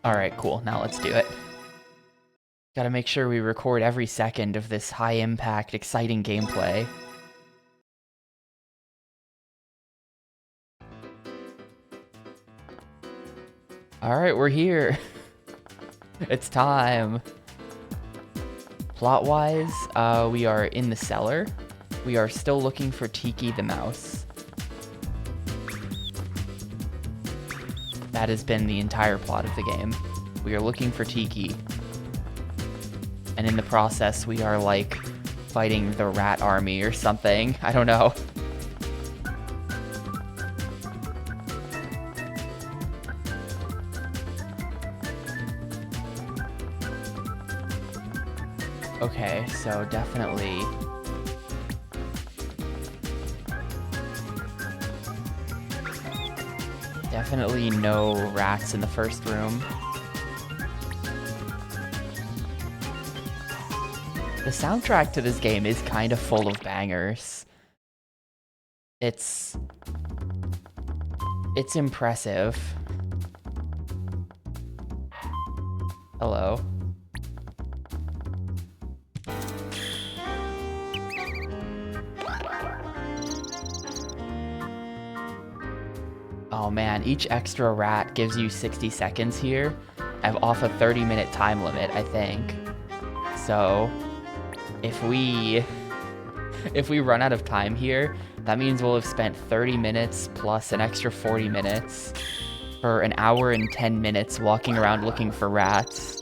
Alright, cool. Now let's do it. Gotta make sure we record every second of this high-impact, exciting gameplay. Alright, we're here. It's time. Plot-wise, we are in the cellar. We are still looking for Tiki the mouse. That has been the entire plot of the game. We are looking for Tiki. And in the process, we are, like, fighting the rat army or something. I don't know. Okay, so definitely... Definitely no rats in the first room. The soundtrack to this game is kind of full of bangers. It's impressive. Hello. Oh man, each extra rat gives you 60 seconds here. I'm off a 30-minute time limit, I think. So, if we run out of time here, that means we'll have spent 30 minutes plus an extra 40 minutes for an hour and 10 minutes walking around looking for rats.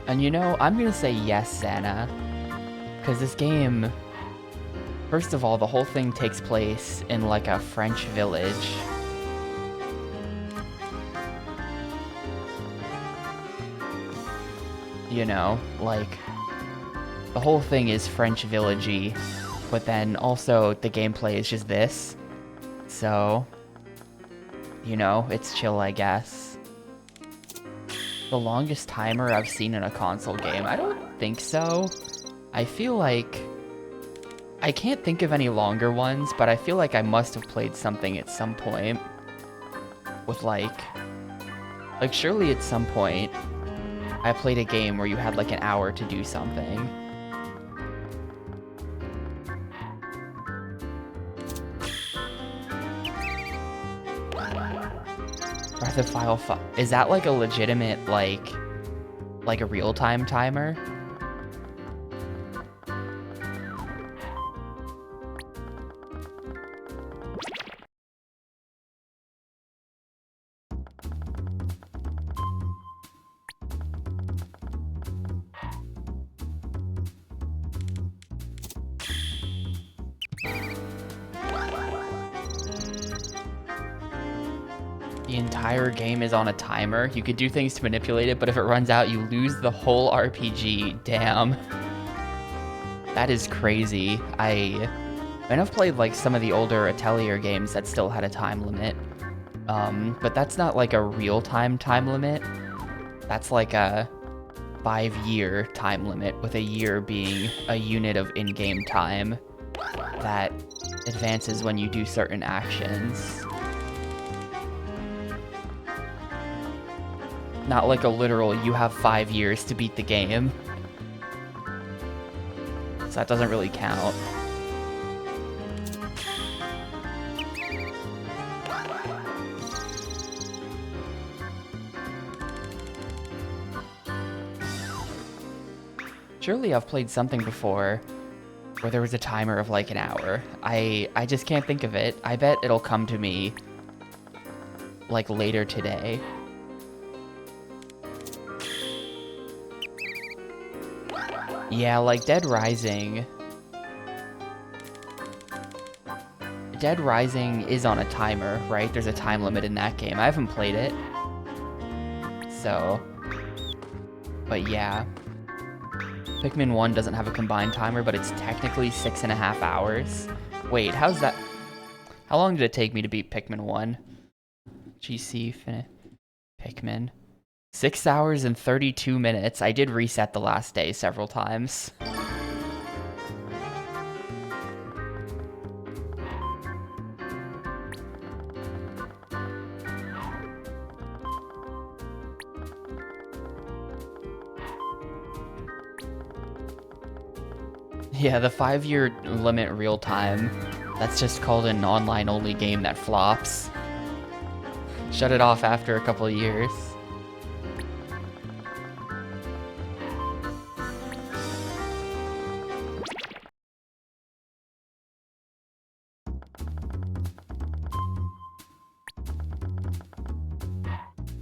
And you know, I'm gonna say yes, Santa. Because this game... First of all, the whole thing takes place in, like, a French village. You know, like... The whole thing is French village-y. But then, also, the gameplay is just this. So... You know, it's chill, I guess. The longest timer I've seen in a console game? I don't think so. I feel like... I can't think of any longer ones, but I feel like I must have played something at some point. With like... Like, surely at some point, I played a game where you had like an hour to do something. Breath of File 5. Is that like a legitimate, like a real-time timer? The entire game is on a timer. You could do things to manipulate it, but if it runs out, you lose the whole RPG. Damn. That is crazy. I've played like some of the older Atelier games that still had a time limit. But that's not like a real-time time limit. That's like a 5-year time limit, with a year being a unit of in-game time that advances when you do certain actions. Not like a literal, you have 5 years to beat the game. So that doesn't really count. Surely I've played something before where there was a timer of like an hour. I just can't think of it. I bet it'll come to me like later today. Yeah, like Dead Rising. Dead Rising is on a timer, right? There's a time limit in that game. I haven't played it. So. But yeah. Pikmin 1 doesn't have a combined timer, but it's technically 6.5 hours. Wait, how's that? How long did it take me to beat Pikmin 1? GC, Pikmin. 6 hours and 32 minutes. I did reset the last day several times. Yeah, the 5-year limit real time. That's just called an online-only game that flops. Shut it off after a couple of years.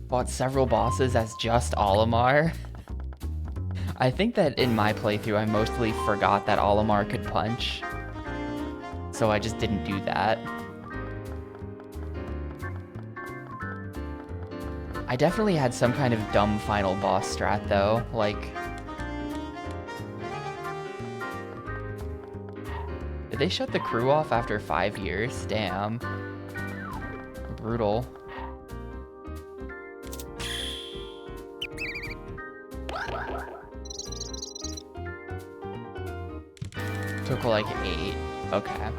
Fought several bosses as just Olimar. I think that in my playthrough I mostly forgot that Olimar could punch. So I just didn't do that. I definitely had some kind of dumb final boss strat though, like... Did they shut the crew off after 5 years? Damn. Brutal. Took like 8. Okay.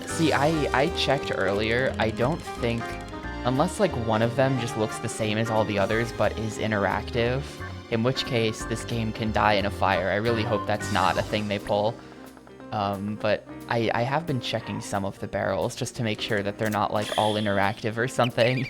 See, I checked earlier. I don't think, unless like one of them just looks the same as all the others but is interactive, in which case this game can die in a fire. I really hope that's not a thing they pull. But I have been checking some of the barrels just to make sure that they're not like all interactive or something.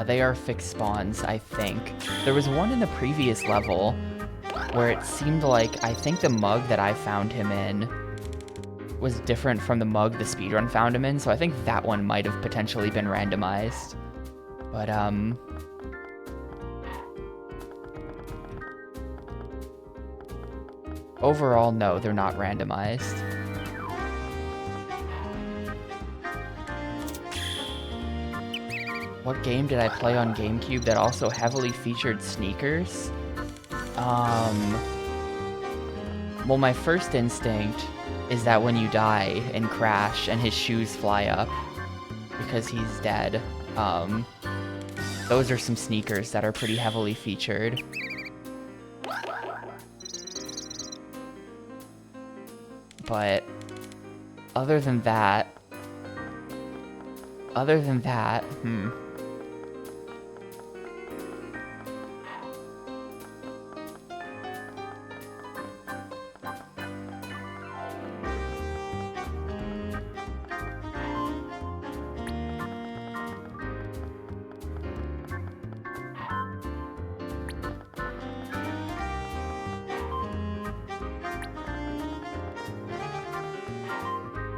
They are fixed spawns, I think. There was one in the previous level where it seemed like, I think the mug that I found him in was different from the mug the speedrun found him in, so I think that one might have potentially been randomized. But, overall, no, they're not randomized. What game did I play on GameCube that also heavily featured sneakers? Well, my first instinct is that when you die in Crash and his shoes fly up because he's dead, those are some sneakers that are pretty heavily featured. But other than that,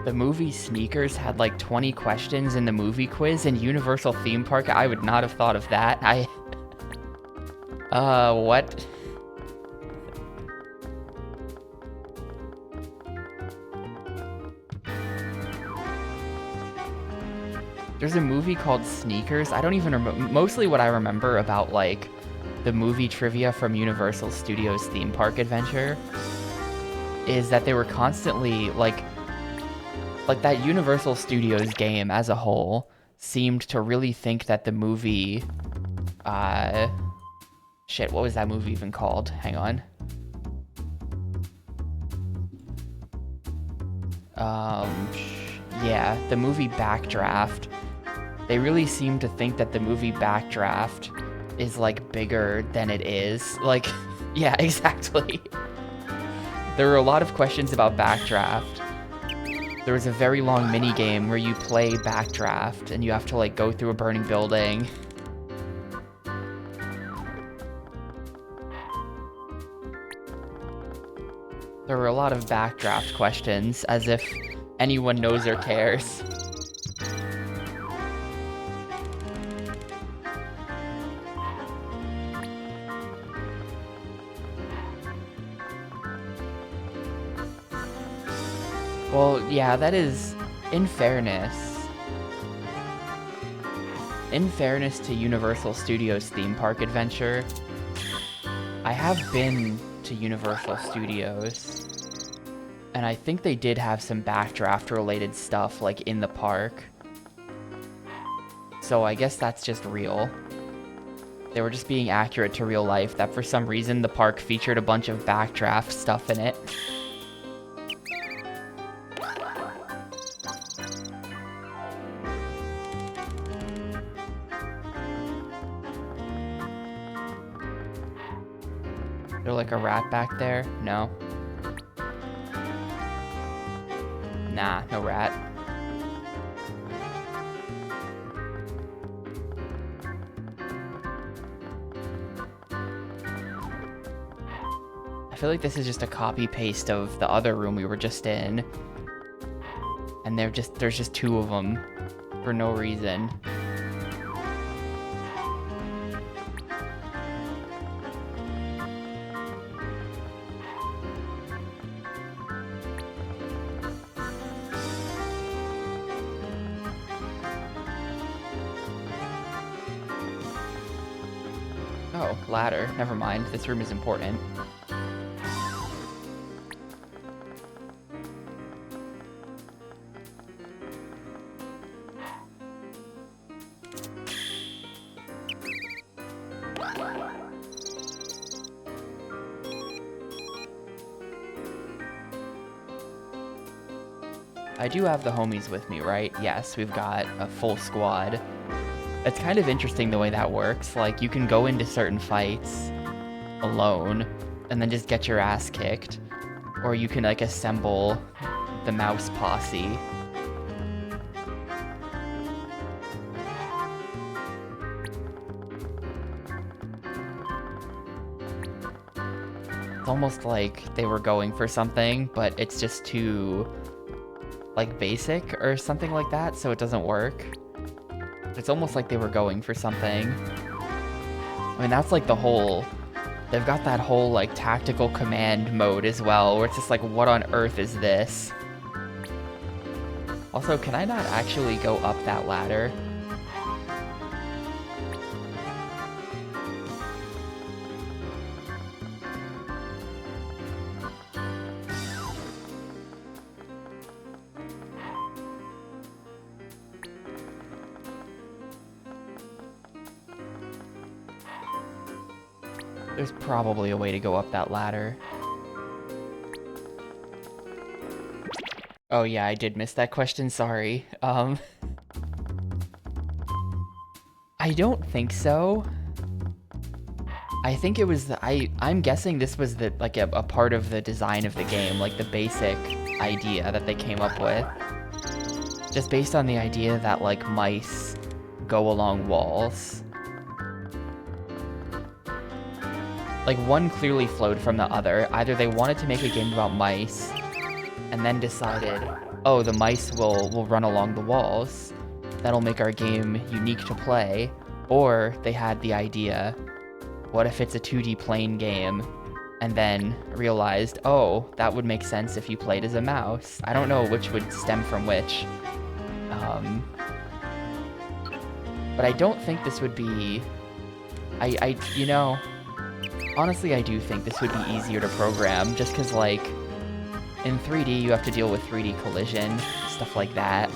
the movie Sneakers had like 20 questions in the movie quiz in Universal Theme Park. I would not have thought of that. What? There's a movie called Sneakers. I don't even remember. Mostly what I remember about like the movie trivia from Universal Studios Theme Park Adventure is that they were constantly like that Universal Studios game as a whole seemed to really think that the movie, shit, what was that movie even called? Hang on. Yeah, the movie Backdraft. They really seem to think that the movie Backdraft is like bigger than it is. Like, yeah, exactly. There were a lot of questions about Backdraft. There was a very long mini game where you play Backdraft and you have to like go through a burning building. There were a lot of Backdraft questions, as if anyone knows or cares. Well, yeah, that is, in fairness to Universal Studios Theme Park Adventure, I have been to Universal Studios. And I think they did have some backdraft related stuff like in the park. So I guess that's just real. They were just being accurate to real life, that for some reason the park featured a bunch of backdraft stuff in it. Is there like a rat back there? No. Nah, no rat. I feel like this is just a copy paste of the other room we were just in. And there's just two of them for no reason. Oh, ladder. Never mind. This room is important. I do have the homies with me, right? Yes, we've got a full squad. It's kind of interesting the way that works. Like, you can go into certain fights alone and then just get your ass kicked. Or you can, like, assemble the mouse posse. It's almost like they were going for something, but it's just too, like, basic or something like that, so it doesn't work. It's almost like they were going for something. I mean, that's like the whole... They've got that whole, like, tactical command mode as well, where it's just like, what on earth is this? Also, can I not actually go up that ladder? There's probably a way to go up that ladder. Oh yeah, I did miss that question, sorry. I don't think so. I think it was I'm guessing this was the like a part of the design of the game, like the basic idea that they came up with. Just based on the idea that like mice go along walls. Like, one clearly flowed from the other. Either they wanted to make a game about mice, and then decided, oh, the mice will run along the walls. That'll make our game unique to play. Or they had the idea, what if it's a 2D plane game? And then realized, oh, that would make sense if you played as a mouse. I don't know which would stem from which. But I don't think this would be... you know... Honestly, I do think this would be easier to program, just because, like, in 3D you have to deal with 3D collision, stuff like that.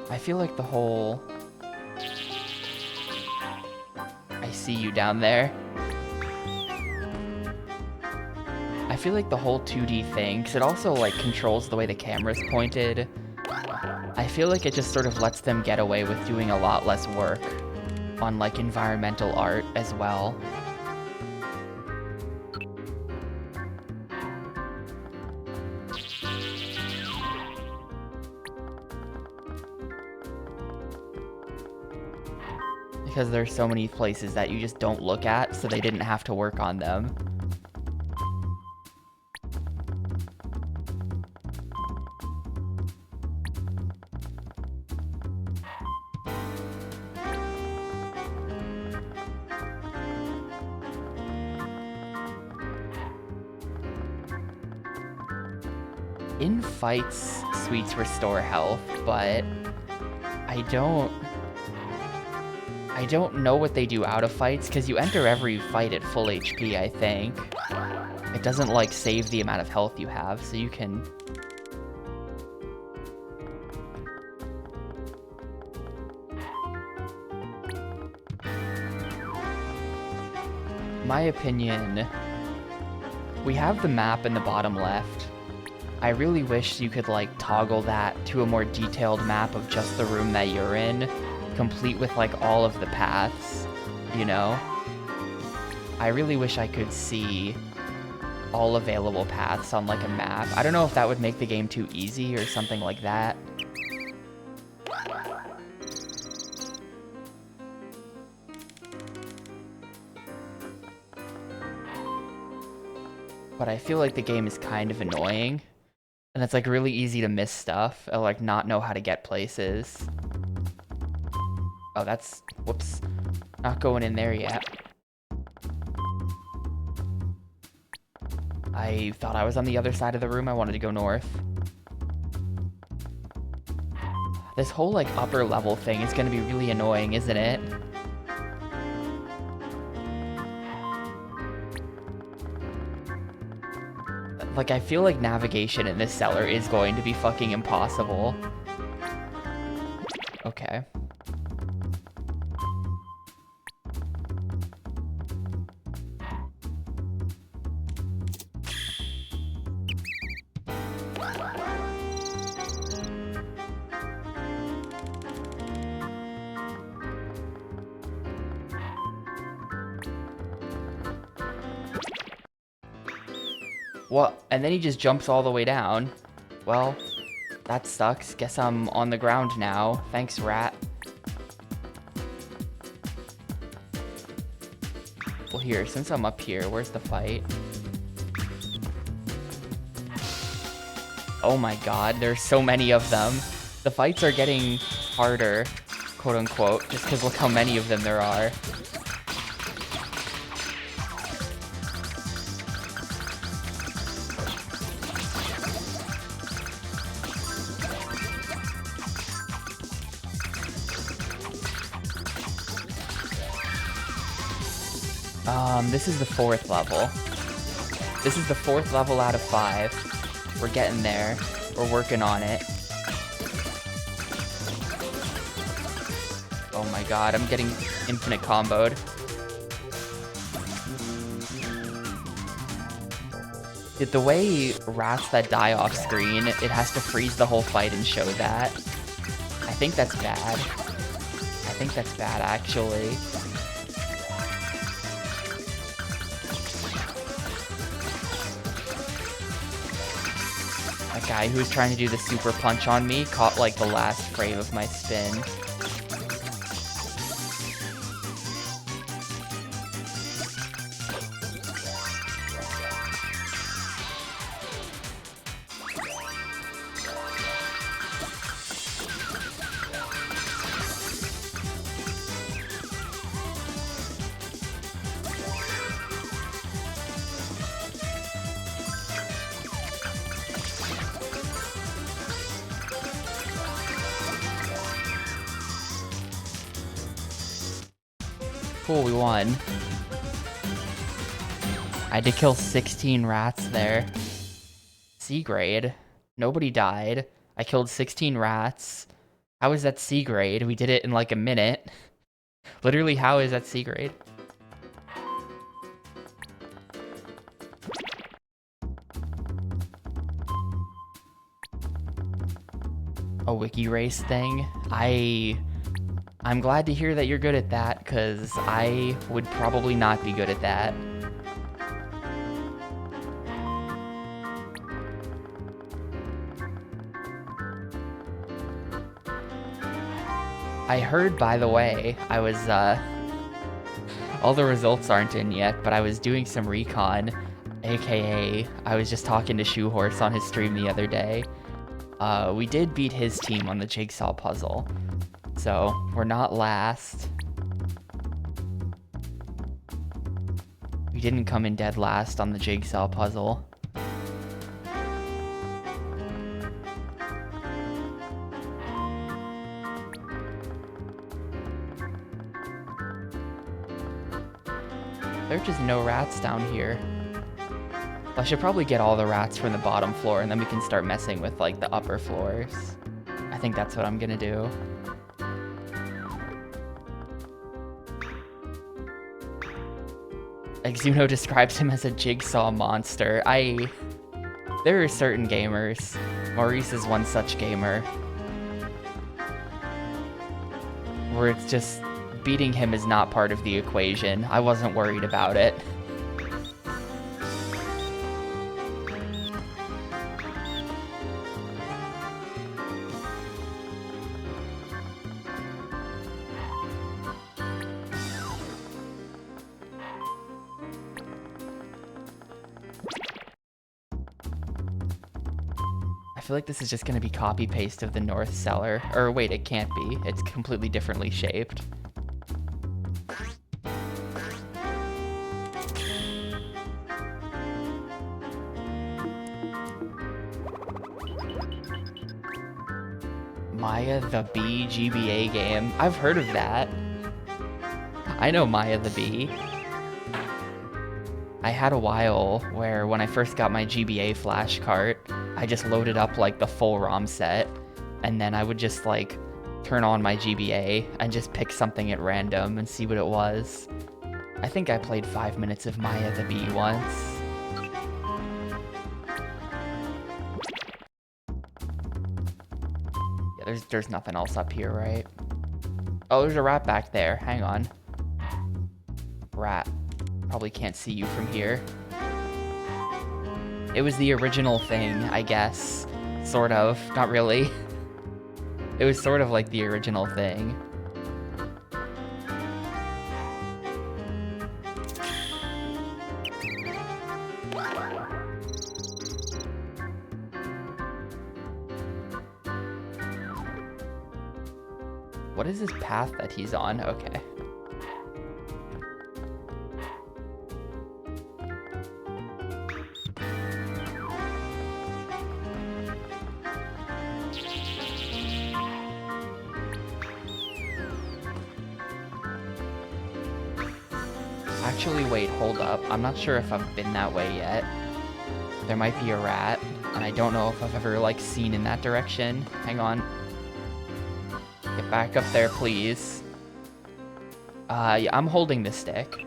I feel like the whole... I see you down there. I feel like the whole 2D thing, because it also, like, controls the way the camera's pointed. I feel like it just sort of lets them get away with doing a lot less work on, like, environmental art as well. Because there's so many places that you just don't look at, so they didn't have to work on them. In fights, sweets restore health, but I don't know what they do out of fights, because you enter every fight at full HP, I think. It doesn't, like, save the amount of health you have, so you can... My opinion, we have the map in the bottom left. I really wish you could, like, toggle that to a more detailed map of just the room that you're in, complete with, like, all of the paths, you know? I really wish I could see all available paths on, like, a map. I don't know if that would make the game too easy or something like that. But I feel like the game is kind of annoying. And it's, like, really easy to miss stuff, or, like, not know how to get places. Oh, that's... whoops. Not going in there yet. I thought I was on the other side of the room. I wanted to go north. This whole, like, upper level thing is gonna be really annoying, isn't it? Like, I feel like navigation in this cellar is going to be fucking impossible. Okay. What? And then he just jumps all the way down. Well, that sucks. Guess I'm on the ground now. Thanks, rat. Well, here, since I'm up here, where's the fight? Oh my god, there's so many of them. The fights are getting harder, quote unquote, just because look how many of them there are. This is the 4th level. This is the 4th level out of 5. We're getting there. We're working on it. Oh my god, I'm getting infinite comboed. The way rats that die off screen, it has to freeze the whole fight and show that. I think that's bad. I think that's bad, actually. That guy who was trying to do the super punch on me caught, like, the last frame of my spin. Cool, we won. I had to kill 16 rats there. C grade. Nobody died. I killed 16 rats. How is that C grade? We did it in like a minute. Literally, how is that C grade? A wiki race thing? I'm glad to hear that you're good at that, because I would probably not be good at that. I heard, by the way, I was, all the results aren't in yet, but I was doing some recon, aka I was just talking to Shoehorse on his stream the other day. We did beat his team on the jigsaw puzzle. So, we're not last. We didn't come in dead last on the jigsaw puzzle. There are just no rats down here. I should probably get all the rats from the bottom floor, and then we can start messing with, like, the upper floors. I think that's what I'm gonna do. Exuno describes him as a jigsaw monster. There are certain gamers. Maurice is one such gamer. Where it's just, beating him is not part of the equation. I wasn't worried about it. I feel like this is just gonna be copy-paste of the North Cellar. Or wait, it can't be. It's completely differently shaped. Maya the Bee GBA game. I've heard of that. I know Maya the Bee. I had a while where when I first got my GBA flash cart, I just loaded up like the full ROM set, and then I would just like turn on my GBA and just pick something at random and see what it was. I think I played 5 minutes of Maya the Bee once. Yeah, there's nothing else up here, right? Oh, there's a rat back there. Hang on. Rat. Probably can't see you from here. It was the original thing, I guess. Sort of. Not really. It was sort of like the original thing. What is this path that he's on? Okay. Actually, wait, hold up. I'm not sure if I've been that way yet. There might be a rat, and I don't know if I've ever, like, seen in that direction. Hang on. Get back up there, please. Yeah, I'm holding the stick.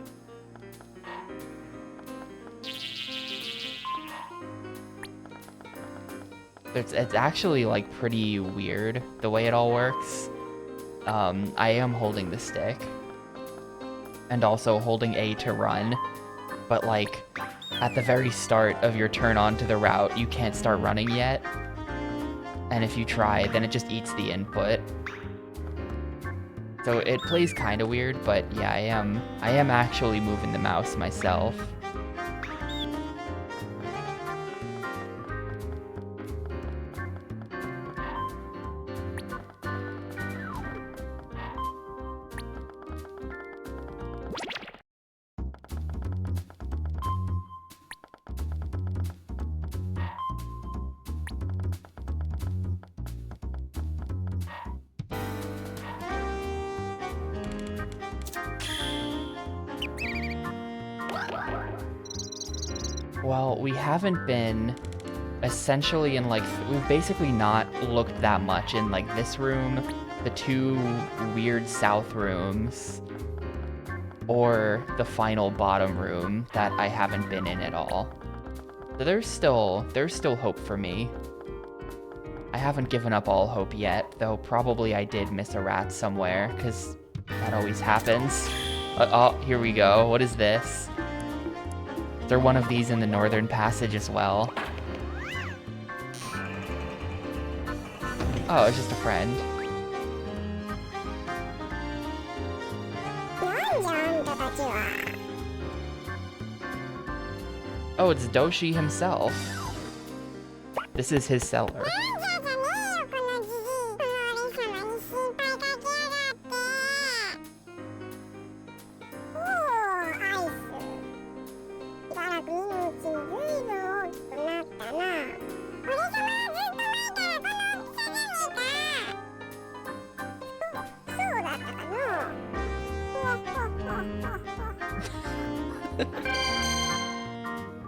It's actually, like, pretty weird, the way it all works. I am holding the stick. And also holding A to run. But, like, at the very start of your turn onto the route, you can't start running yet. And if you try, then it just eats the input. So it plays kind of weird, but yeah, I am actually moving the mouse myself. Well, we haven't been essentially in, like, we've basically not looked that much in, like, this room, the two weird south rooms, or the final bottom room that I haven't been in at all. So there's still hope for me. I haven't given up all hope yet, though probably I did miss a rat somewhere, because that always happens. Oh, here we go. What is this? Is there one of these in the Northern Passage as well? Oh, it's just a friend. Oh, it's Doshi himself. This is his cellar.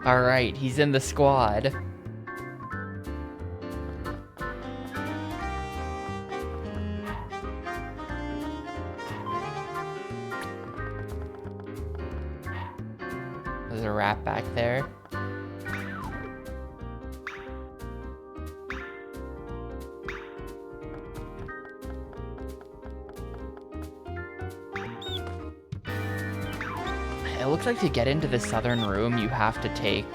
Alright, he's in the squad. There's a rat back there. It looks like to get into the southern room, you have to take,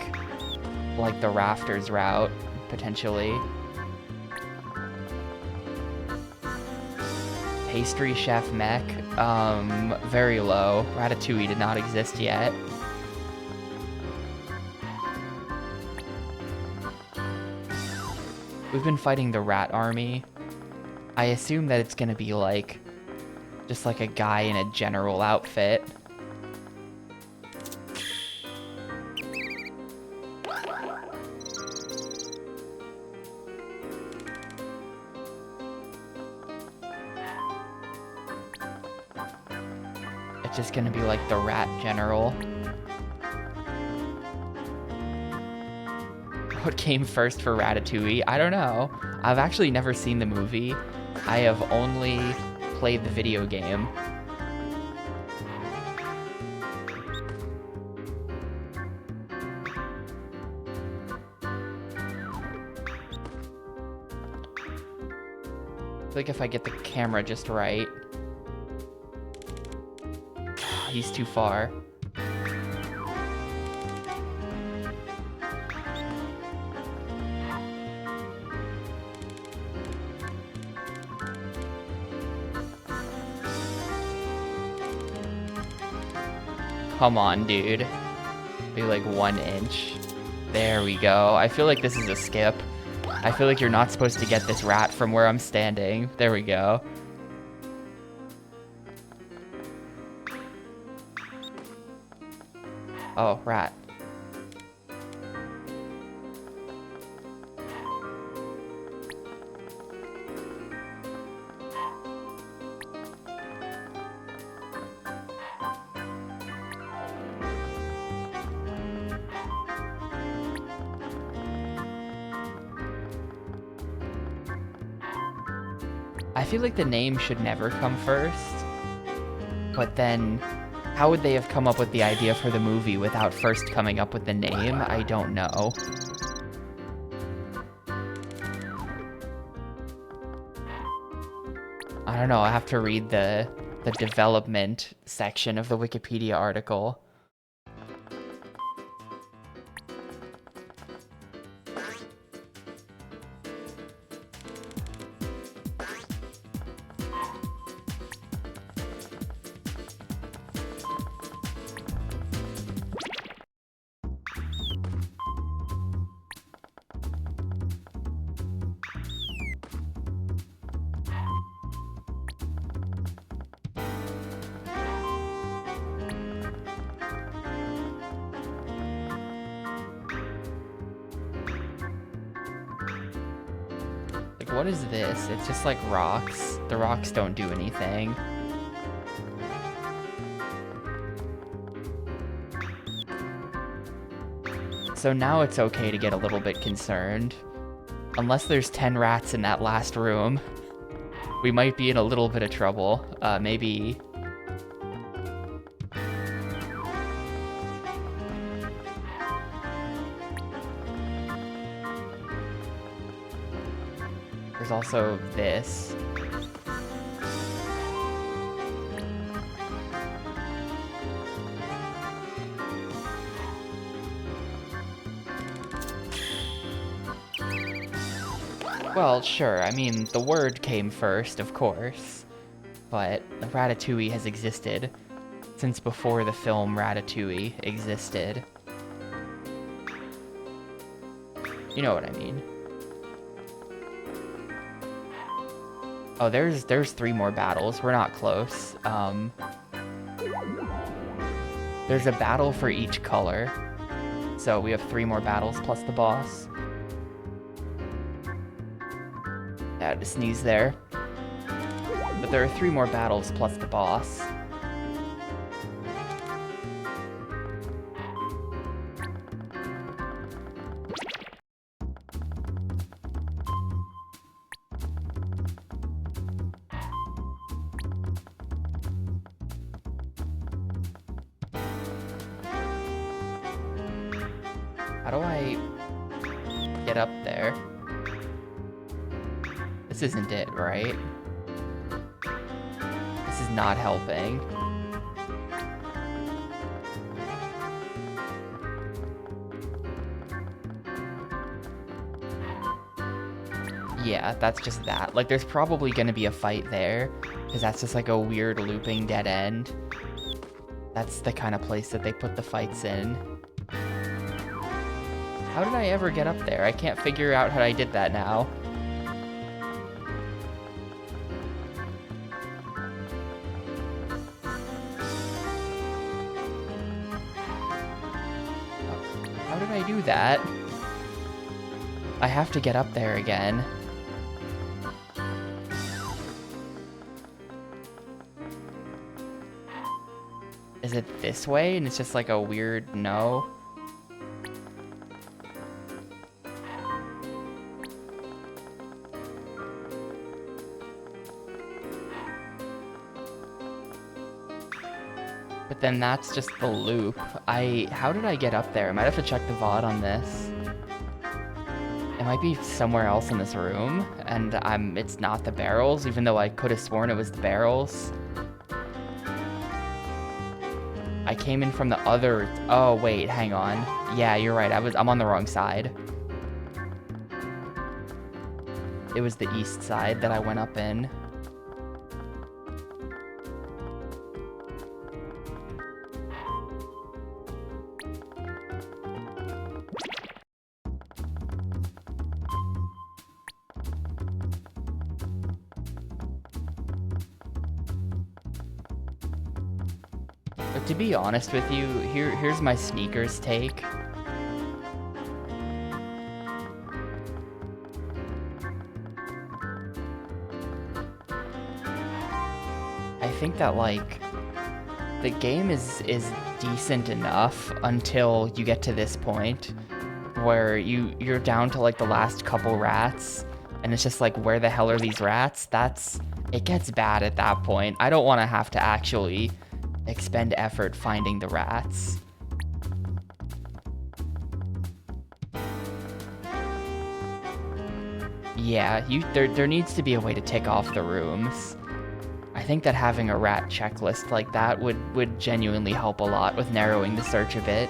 like, the rafters route, potentially. Pastry Chef Mech, very low. Ratatouille did not exist yet. We've been fighting the rat army. I assume that it's gonna be like, just like a guy in a general outfit. It's just gonna be like the rat general. What came first for Ratatouille? I don't know. I've actually never seen the movie. I have only played the video game. I feel like if I get the camera just right. He's too far. Come on, dude. Be like 1 inch. There we go. I feel like this is a skip. I feel like you're not supposed to get this rat from where I'm standing. There we go. Oh, rat. I feel like the name should never come first, but then how would they have come up with the idea for the movie without first coming up with the name? I don't know. I don't know, I have to read the development section of the Wikipedia article. What is this? It's just like rocks. The rocks don't do anything. So now it's okay to get a little bit concerned. Unless there's 10 rats in that last room, we might be in a little bit of trouble. Maybe... There's also this. Well, sure, I mean, the word came first, of course, but Ratatouille has existed since before the film Ratatouille existed. You know what I mean. Oh, there's 3 more battles. We're not close. There's a battle for each color. So we have 3 more battles plus the boss. I had to sneeze there. But there are 3 more battles plus the boss. How do I get up there? This isn't it, right? This is not helping. Yeah, that's just that. Like, there's probably gonna be a fight there, because that's just like a weird looping dead end. That's the kind of place that they put the fights in. How did I ever get up there? I can't figure out how I did that now. How did I do that? I have to get up there again. Is it this way? And it's just like a weird no? But then that's just the loop. How did I get up there? I might have to check the VOD on this. It might be somewhere else in this room, and it's not the barrels, even though I could have sworn it was the barrels. I came in from the other... Oh, wait, hang on. Yeah, you're right, I'm on the wrong side. It was the east side that I went up in. But to be honest with you, here's my sneakers take. I think that, like, the game is decent enough until you get to this point where you're down to like the last couple rats, and it's just like, where the hell are these rats? It gets bad at that point. I don't want to have to actually expend effort finding the rats. Yeah, there needs to be a way to tick off the rooms. I think that having a rat checklist like that would genuinely help a lot with narrowing the search a bit.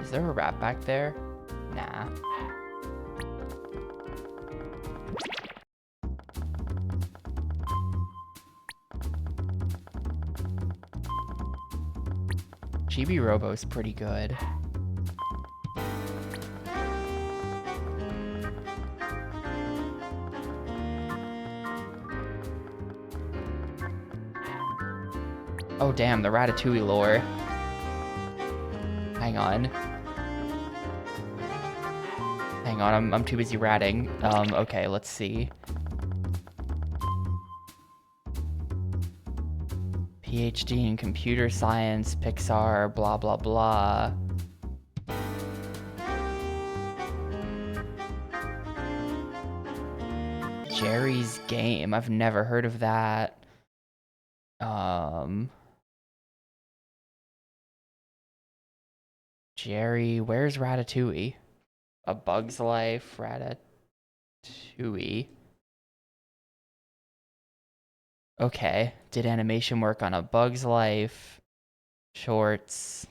Is there a rat back there? Nah. Chibi Robo's pretty good. Oh damn, the Ratatouille lore. Hang on. Hang on, I'm too busy ratting. Okay, let's see. PhD in computer science, Pixar, blah blah blah. Jerry's Game, I've never heard of that. Jerry, where's Ratatouille? A Bug's Life, Ratatouille. Okay, did animation work on A Bug's Life? Shorts.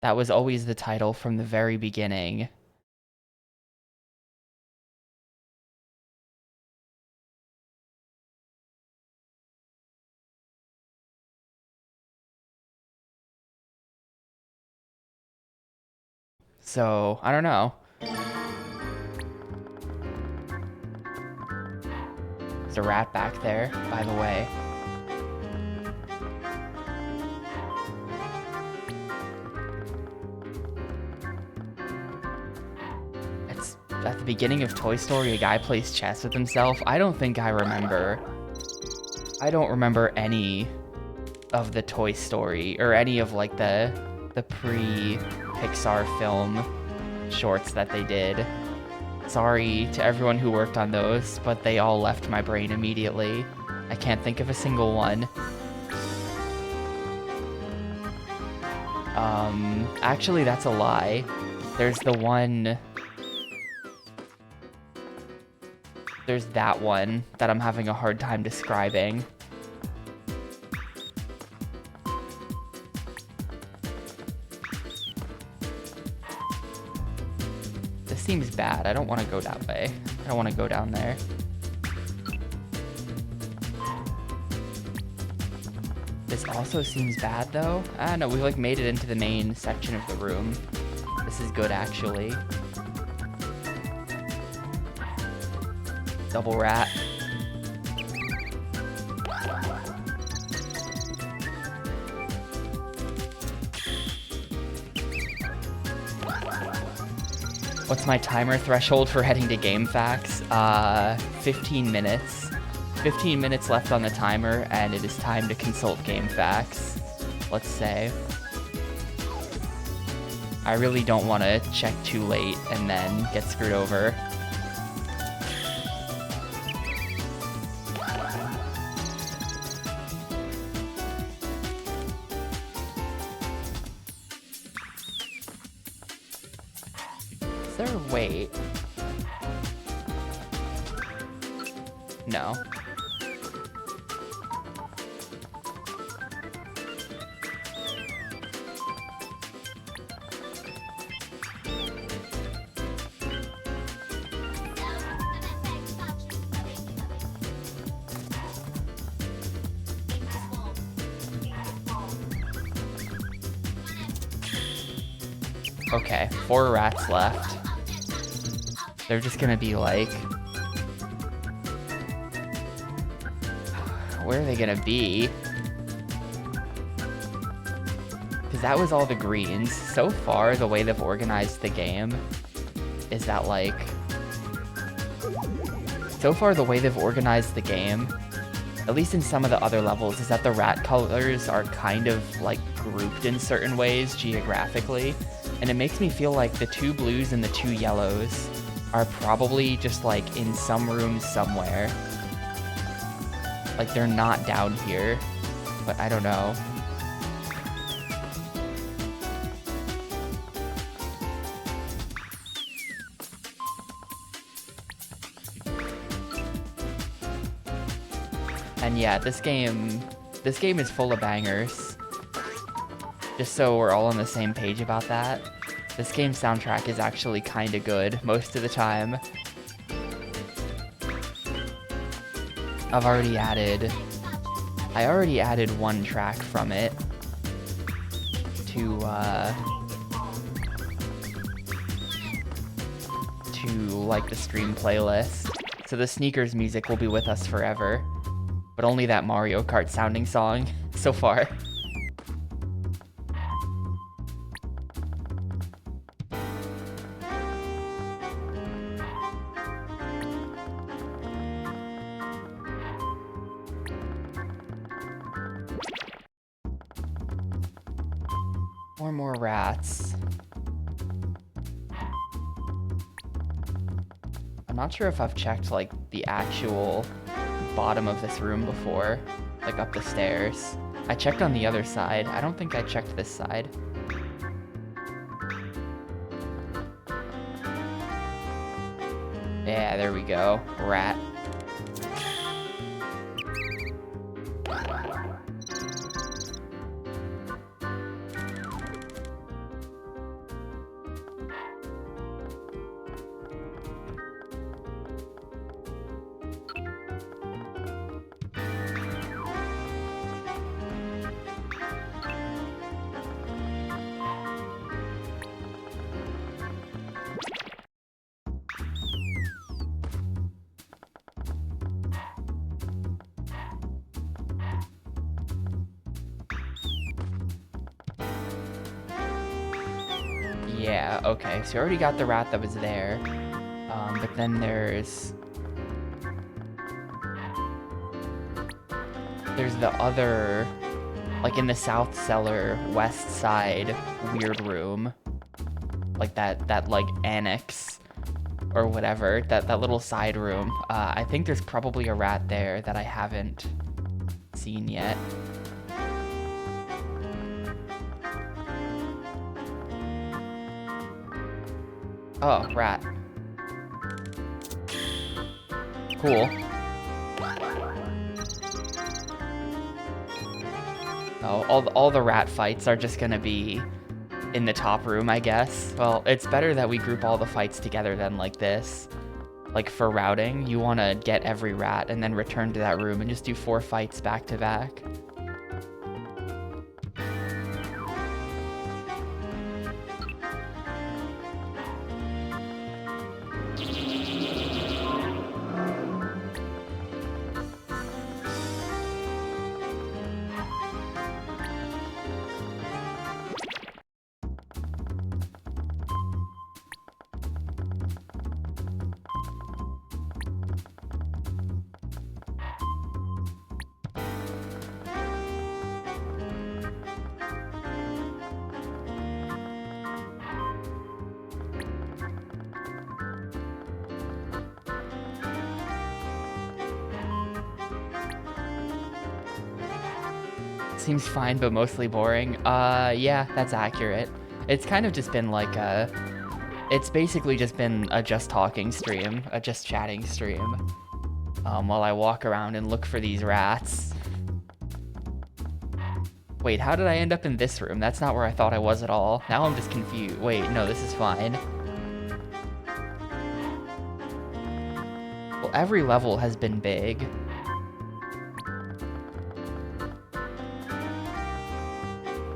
That was always the title from the very beginning. So, I don't know. There's a rat back there, by the way. It's at the beginning of Toy Story, a guy plays chess with himself. I don't think I remember. I don't remember any of the Toy Story or any of like the pre-Pixar film shorts that they did. Sorry to everyone who worked on those, but they all left my brain immediately. I can't think of a single one. Actually, that's a lie. There's the one... There's that one that I'm having a hard time describing. This seems bad. I don't want to go that way. I don't want to go down there. This also seems bad, though. Ah, no, we like made it into the main section of the room. This is good, actually. Double rat. What's my timer threshold for heading to GameFAQs? 15 minutes. 15 minutes left on the timer, and it is time to consult GameFAQs. Let's say. I really don't want to check too late and then get screwed over. Is there a wait? No. Okay, 4 rats left. They're just gonna be like... Where are they gonna be? Because that was all the greens. So far, the way they've organized the game is that, like... So far, the way they've organized the game, at least in some of the other levels, is that the rat colors are kind of, like, grouped in certain ways geographically. And it makes me feel like the 2 blues and the 2 yellows are probably just, like, in some room somewhere. Like, they're not down here, but I don't know. And yeah, this game is full of bangers. Just so we're all on the same page about that. This game's soundtrack is actually kinda good most of the time. I already added 1 track from it to like the stream playlist. So the Sneakers music will be with us forever. But only that Mario Kart sounding song so far. More rats. I'm not sure if I've checked, like, the actual bottom of this room before, like up the stairs. I checked on the other side. I don't think I checked this side. Yeah, there we go. Rat. Yeah, okay, so you already got the rat that was there, but then there's the other Like in the south cellar, west side, weird room. Like that like annex or whatever, that little side room. I think there's probably a rat there that I haven't seen yet. Oh, rat. Cool. Oh, all the rat fights are just gonna be in the top room, I guess. Well, it's better that we group all the fights together than like this. Like for routing, you want to get every rat and then return to that room and just do 4 fights back to back. Seems fine, but mostly boring. Yeah, that's accurate. It's kind of just been like it's basically just been a just talking stream, a just chatting stream. While I walk around and look for these rats. Wait, how did I end up in this room? That's not where I thought I was at all. Now I'm just confused. Wait, no, this is fine. Well, every level has been big.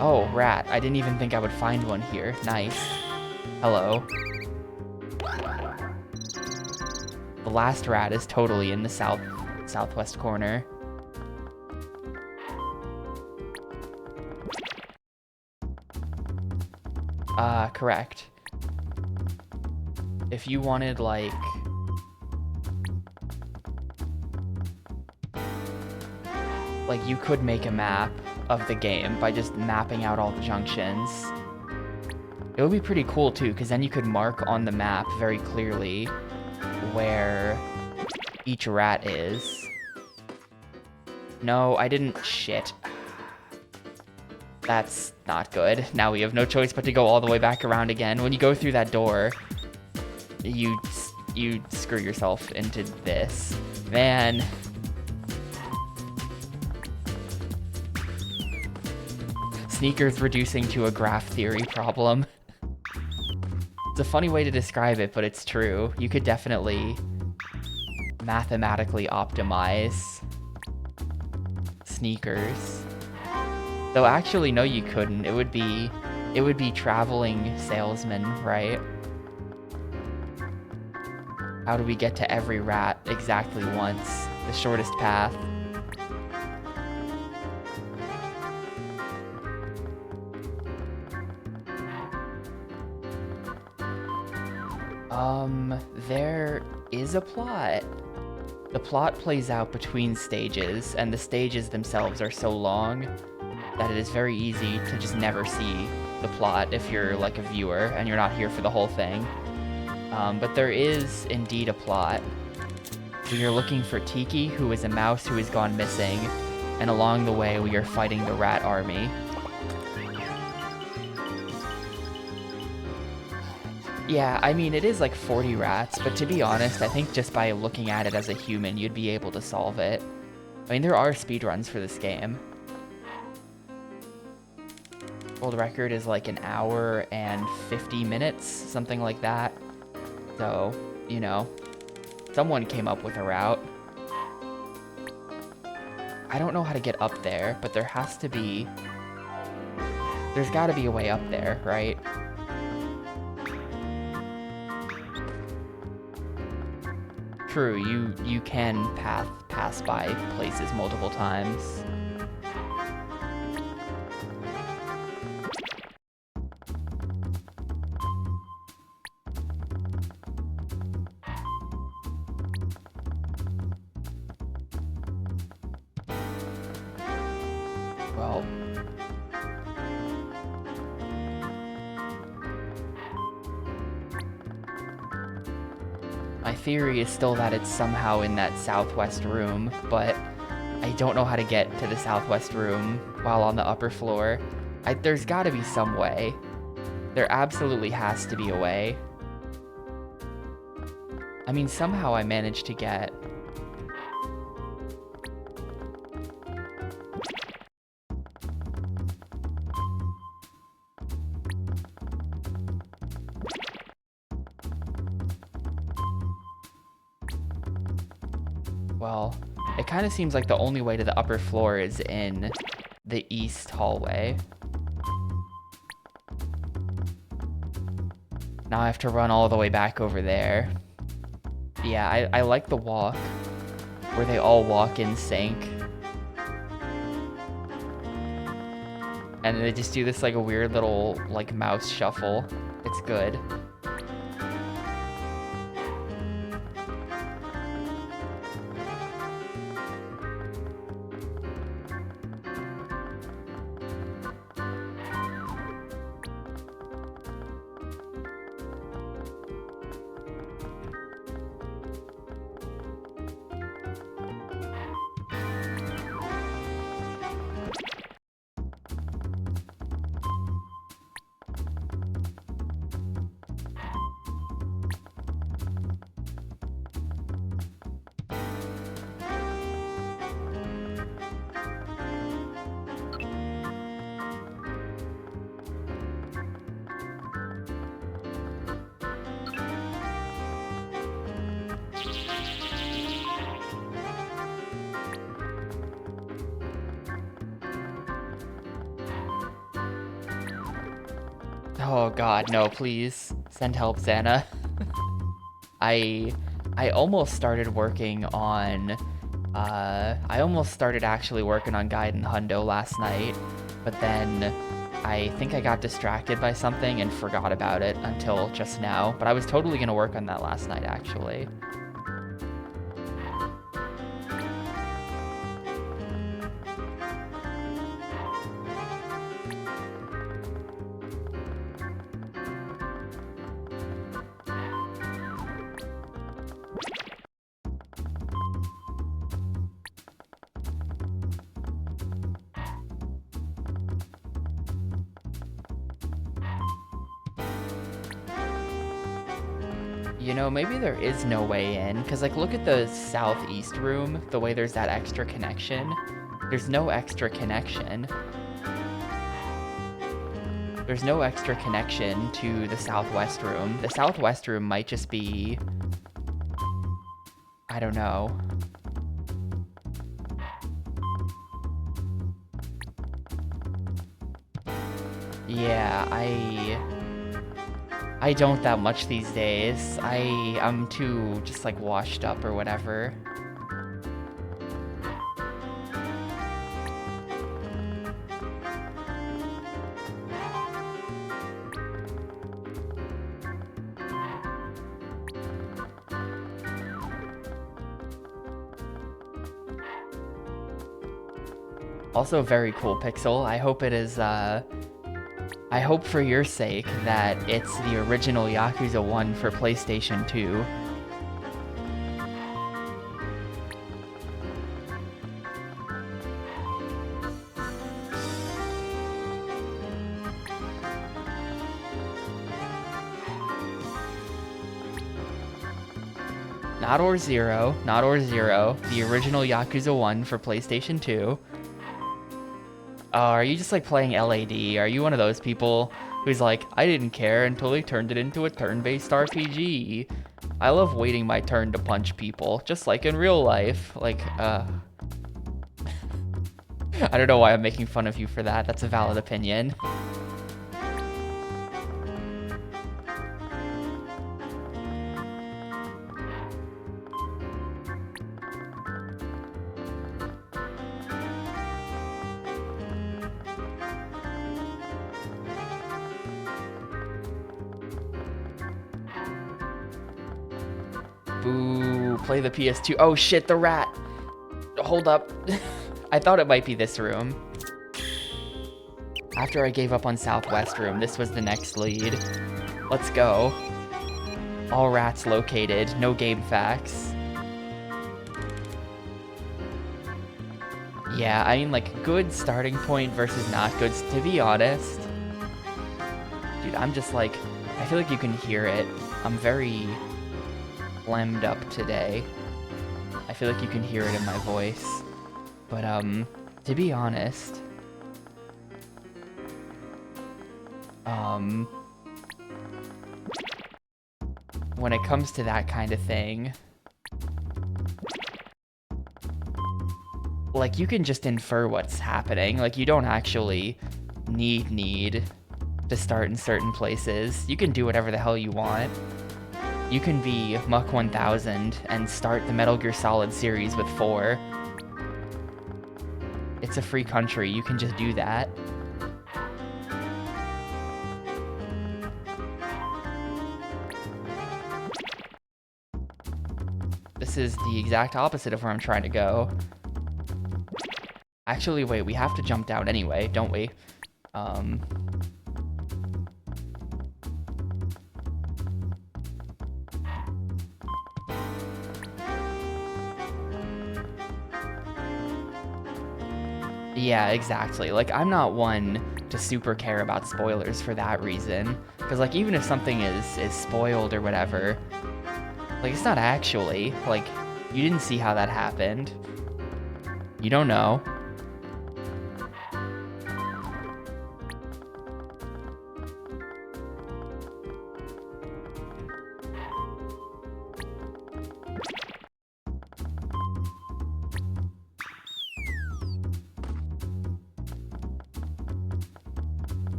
Oh, rat. I didn't even think I would find one here. Nice. Hello. The last rat is totally in the southwest corner. Correct. If you wanted, like... Like, you could make a map of the game by just mapping out all the junctions. It would be pretty cool too, because then you could mark on the map very clearly where each rat is. No, I didn't. Shit. That's not good. Now we have no choice but to go all the way back around again. When you go through that door, you screw yourself into this. Man. Sneakers reducing to a graph theory problem. It's a funny way to describe it, but it's true. You could definitely mathematically optimize sneakers. Though actually, no, you couldn't. It would be traveling salesman, right? How do we get to every rat exactly once? The shortest path. There is a plot. The plot plays out between stages, and the stages themselves are so long that it is very easy to just never see the plot if you're like a viewer and you're not here for the whole thing. But there is indeed a plot. We are looking for Tiki, who is a mouse who has gone missing, and along the way we are fighting the rat army. Yeah, I mean, it is like 40 rats, but to be honest, I think just by looking at it as a human, you'd be able to solve it. I mean, there are speedruns for this game. World record is like an hour and 50 minutes, something like that. So, you know, someone came up with a route. I don't know how to get up there, but there has to be... There's gotta be a way up there, right? True, you can pass by places multiple times. Well, My theory is still that it's somehow in that southwest room, but I don't know how to get to the southwest room while on the upper floor. There's gotta be some way. There absolutely has to be a way. I mean, somehow I managed to get... Well, it kind of seems like the only way to the upper floor is in the east hallway. Now I have to run all the way back over there. Yeah, I like the walk, where they all walk in sync. And they just do this like a weird little like mouse shuffle. It's good. Oh god, no, please. Send help, Xana. I almost started working on... I almost started actually working on Gaiden Hundo last night, but then I think I got distracted by something and forgot about it until just now. But I was totally gonna work on that last night, actually. You know, maybe there is no way in, because, like, look at the southeast room, the way there's that extra connection. There's no extra connection. There's no extra connection to the southwest room. The southwest room might just be... I don't know. Yeah, I don't that much these days. I'm too just like washed up or whatever. Also very cool, Pixel. I hope it is I hope for your sake that it's the original Yakuza 1 for PlayStation 2. Not Or Zero, not Or Zero, the original Yakuza 1 for PlayStation 2. Are you just like playing LAD? Are you one of those people who's like, I didn't care until they turned it into a turn-based RPG? I love waiting my turn to punch people, just like in real life. Like, I don't know why I'm making fun of you for that. That's a valid opinion. Boo, play the PS2. Oh shit, the rat. Hold up. I thought it might be this room. After I gave up on Southwest room, this was the next lead. Let's go. All rats located, no game facts. Yeah, I mean, like, good starting point versus not good. To be honest, dude, I'm just like, I feel like you can hear it. I'm very phlegmed up today. I feel like you can hear it in my voice. But, to be honest, when it comes to that kind of thing, like, you can just infer what's happening. Like, you don't actually need to start in certain places. You can do whatever the hell you want. You can be Muck 1000 and start the Metal Gear Solid series with 4. It's a free country, you can just do that. This is the exact opposite of where I'm trying to go. Actually, wait, we have to jump down anyway, don't we? Yeah, exactly. Like, I'm not one to super care about spoilers for that reason. Because, like, even if something is spoiled or whatever, like, it's not actually. Like, you didn't see how that happened. You don't know.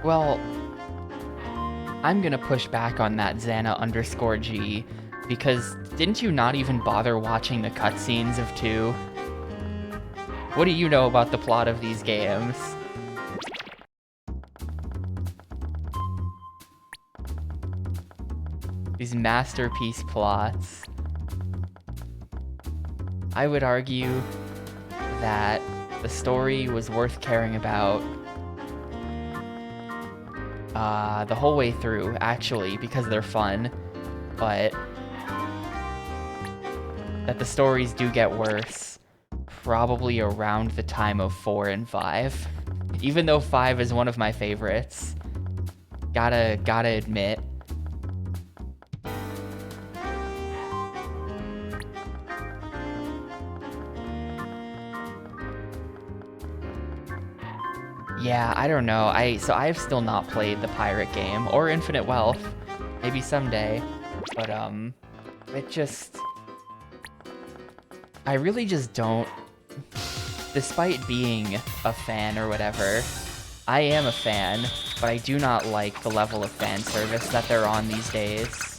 Well, I'm gonna push back on that Xana_G, because didn't you not even bother watching the cutscenes of 2? What do you know about the plot of these games? These masterpiece plots. I would argue that the story was worth caring about the whole way through, actually, because they're fun, but that the stories do get worse probably around the time of 4 and 5. Even though 5 is one of my favorites. Gotta admit. Yeah, I don't know. So I've still not played the pirate game or Infinite Wealth. Maybe someday. But it just, I really just don't, despite being a fan or whatever, I am a fan, but I do not like the level of fan service that they're on these days.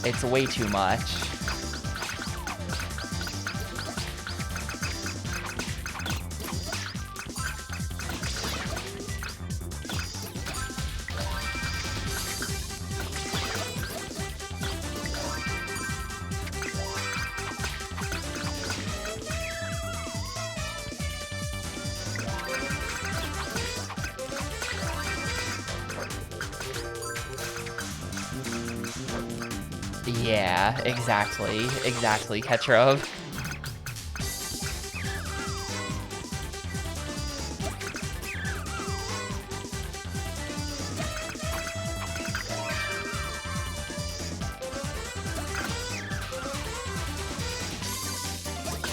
It's way too much. Yeah, exactly, Ketrov.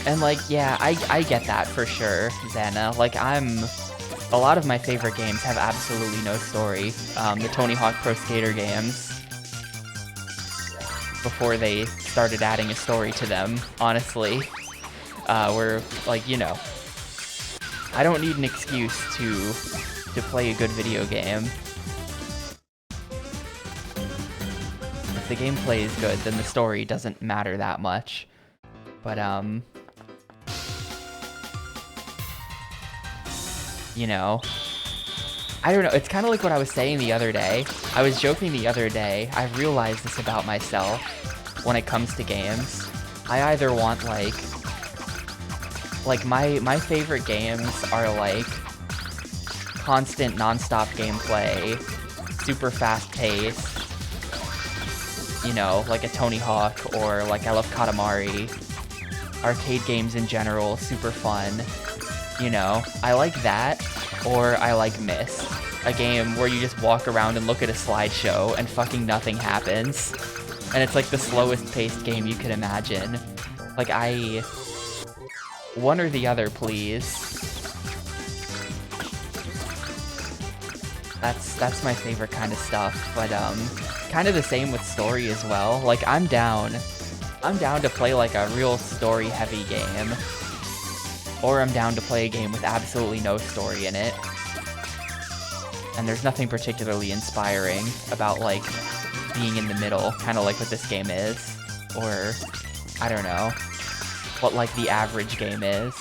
And like, yeah, I get that for sure, Xana. Like, a lot of my favorite games have absolutely no story. The Tony Hawk Pro Skater games, before they started adding a story to them, honestly, were like, you know, I don't need an excuse to play a good video game. If the gameplay is good, then the story doesn't matter that much. But, you know, I don't know, it's kind of like what I was saying the other day. I was joking the other day, I've realized this about myself when it comes to games. I either want, like like, my favorite games are, like, constant, non-stop gameplay, super fast-paced, you know, like a Tony Hawk, or, like, I love Katamari. Arcade games in general, super fun. You know, I like that, or I like Myst, a game where you just walk around and look at a slideshow and fucking nothing happens. And it's like the slowest paced game you could imagine. Like, one or the other, please. That's my favorite kind of stuff, but kind of the same with story as well. Like, I'm down to play like a real story heavy game, or I'm down to play a game with absolutely no story in it. And there's nothing particularly inspiring about, like, being in the middle, kind of like what this game is, or I don't know what, like, the average game is.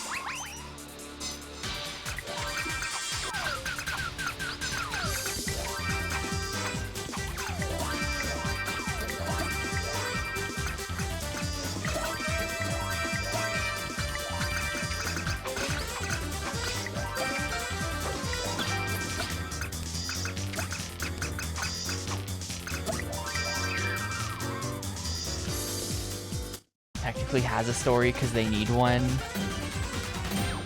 Technically has a story because they need one.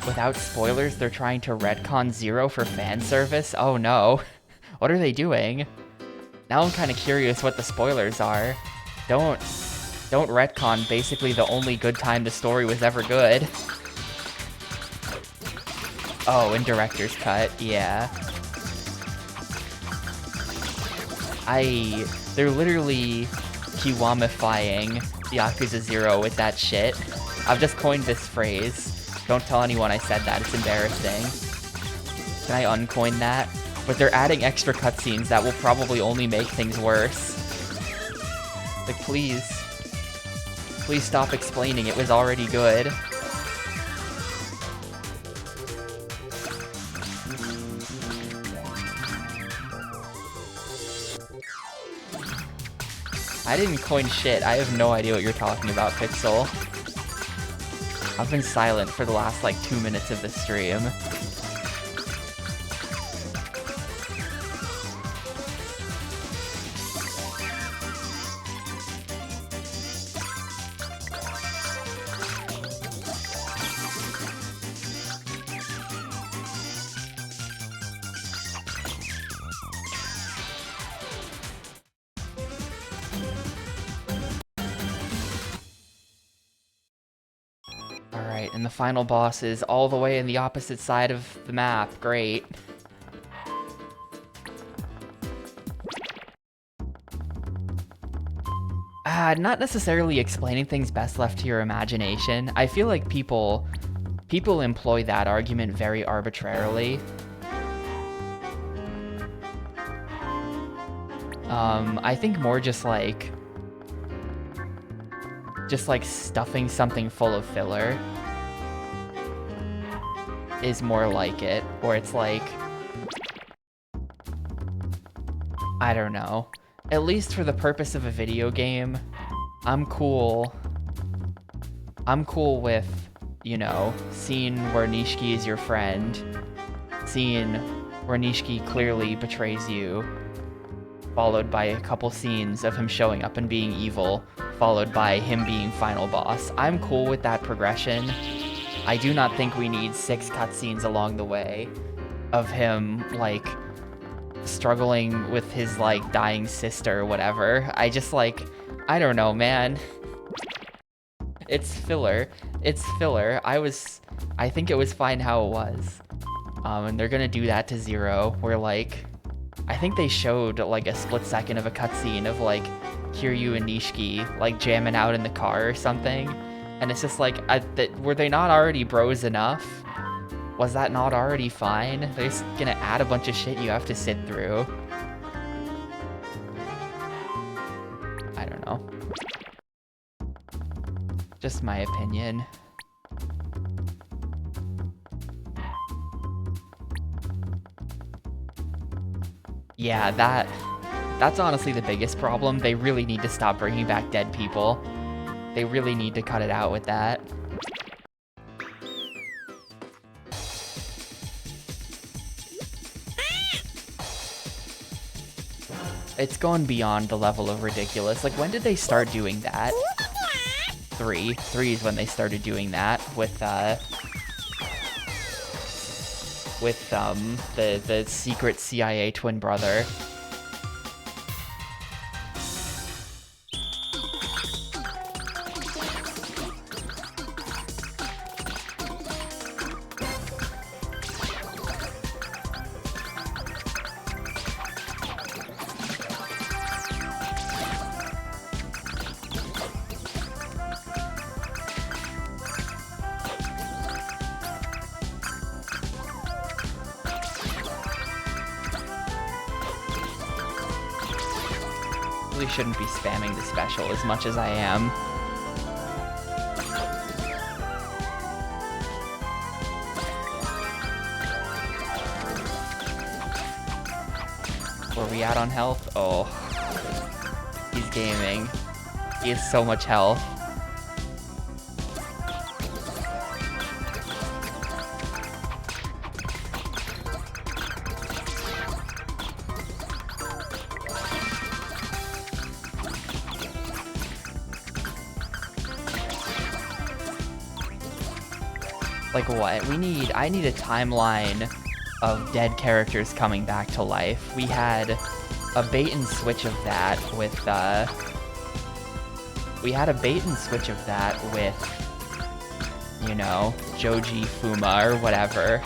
Without spoilers, they're trying to retcon Zero for fan service? Oh no. What are they doing? Now I'm kind of curious what the spoilers are. Don't retcon basically the only good time the story was ever good. Oh, in Director's Cut, yeah. They're literally Kiwamifying Yakuza 0 with that shit. I've just coined this phrase. Don't tell anyone I said that, it's embarrassing. Can I uncoin that? But they're adding extra cutscenes that will probably only make things worse. Like, please. Please stop explaining, it was already good. I didn't coin shit. I have no idea what you're talking about, Pixel. I've been silent for the last, like, 2 minutes of the stream. Alright, and the final boss is all the way in the opposite side of the map. Great. Not necessarily explaining things best left to your imagination. I feel like people employ that argument very arbitrarily. I think more just like stuffing something full of filler is more like it, or it's like, I don't know. At least for the purpose of a video game, I'm cool with, you know, seeing where Nishiki is your friend, seeing where Nishiki clearly betrays you, followed by a couple scenes of him showing up and being evil, followed by him being final boss. I'm cool with that progression. I do not think we need 6 cutscenes along the way of him, like, struggling with his, like, dying sister or whatever. I just, like, I don't know, man. It's filler. It's filler. I think it was fine how it was. And they're gonna do that to Zero, where, like, I think they showed, like, a split second of a cutscene of, like, Kiryu and Nishiki, like, jamming out in the car or something. And it's just like, were they not already bros enough? Was that not already fine? They're just gonna add a bunch of shit you have to sit through. I don't know. Just my opinion. Yeah, that's honestly the biggest problem. They really need to stop bringing back dead people. They really need to cut it out with that. It's gone beyond the level of ridiculous. Like, when did they start doing that? 3. 3 is when they started doing that with the secret CIA twin brother. Shouldn't be spamming the special as much as I am. Where are we at on health? Oh. He's gaming. He has so much health. Like what? I need a timeline of dead characters coming back to life. We had a bait and switch of that with, you know, Joji Fuma or whatever.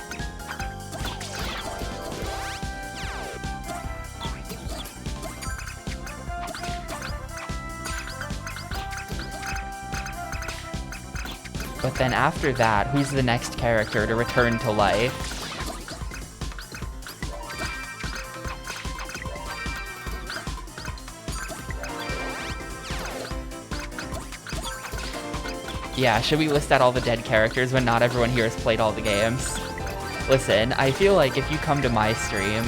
But then after that, who's the next character to return to life? Yeah, should we list out all the dead characters when not everyone here has played all the games? Listen, I feel like if you come to my stream,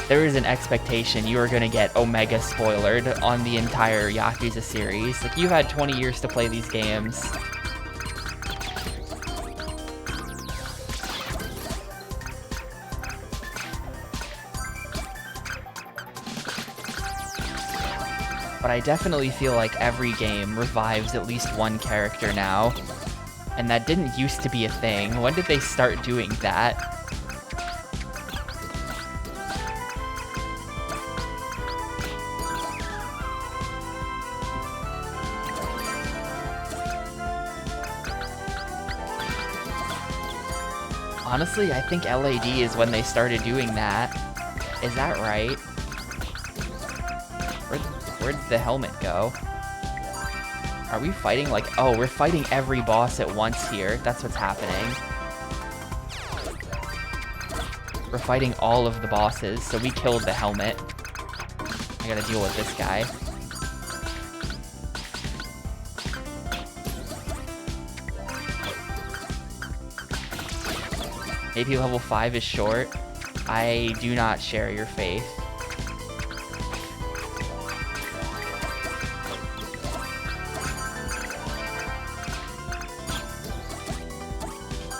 there is an expectation you are going to get Omega spoilered on the entire Yakuza series. Like, you've had 20 years to play these games. But I definitely feel like every game revives at least one character now. And that didn't used to be a thing. When did they start doing that? Honestly, I think LAD is when they started doing that. Is that right? Where'd the helmet go? Are we fighting like... Oh, we're fighting every boss at once here. That's what's happening. We're fighting all of the bosses, so we killed the helmet. I gotta deal with this guy. Maybe level 5 is short. I do not share your faith.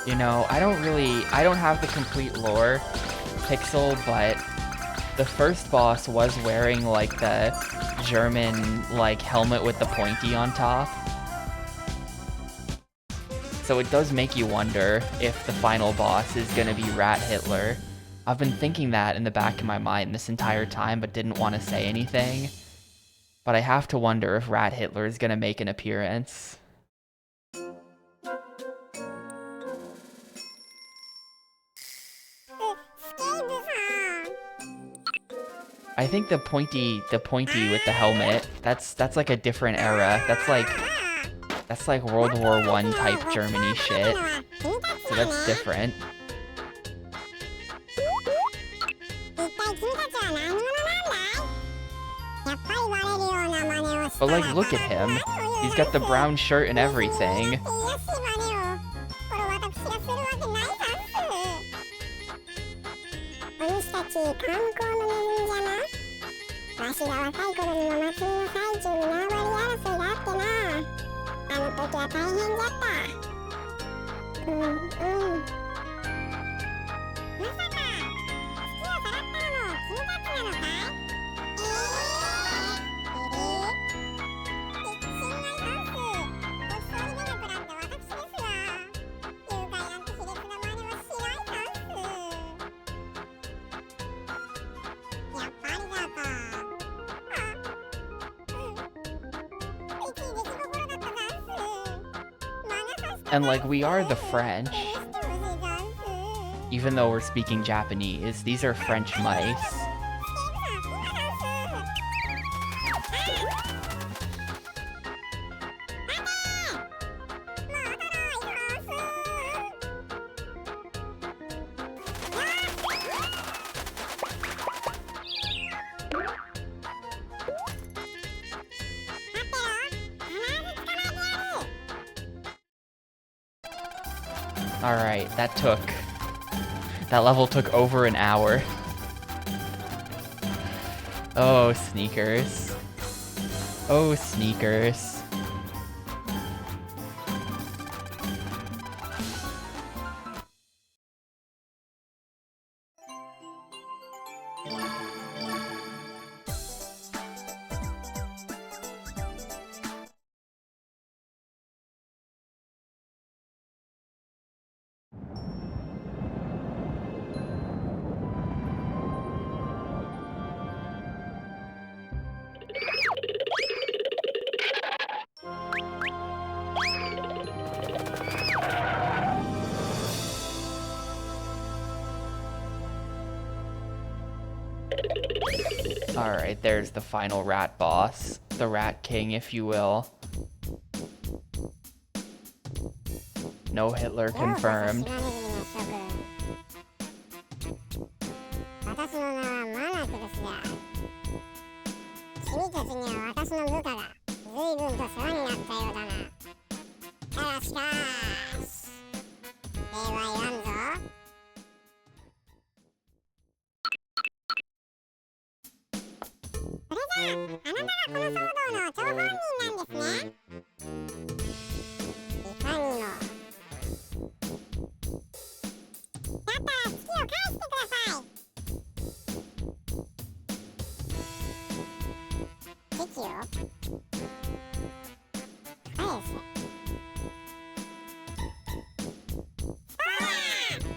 You know, I don't have the complete lore, Pixel, but the first boss was wearing, like, the German, like, helmet with the pointy on top. So it does make you wonder if the final boss is gonna be Rat Hitler. I've been thinking that in the back of my mind this entire time, but didn't want to say anything. But I have to wonder if Rat Hitler is gonna make an appearance. I think the pointy with the helmet, that's like a different era. That's like World War I type Germany shit. So that's different. But like, look at him. He's got the brown shirt and everything. And like, we are the French. Even though we're speaking Japanese, these are French mice. Alright, that level took over an hour. Oh, Sneakers. Oh, Sneakers. Alright, there's the final rat boss. The Rat King, if you will. No Hitler confirmed.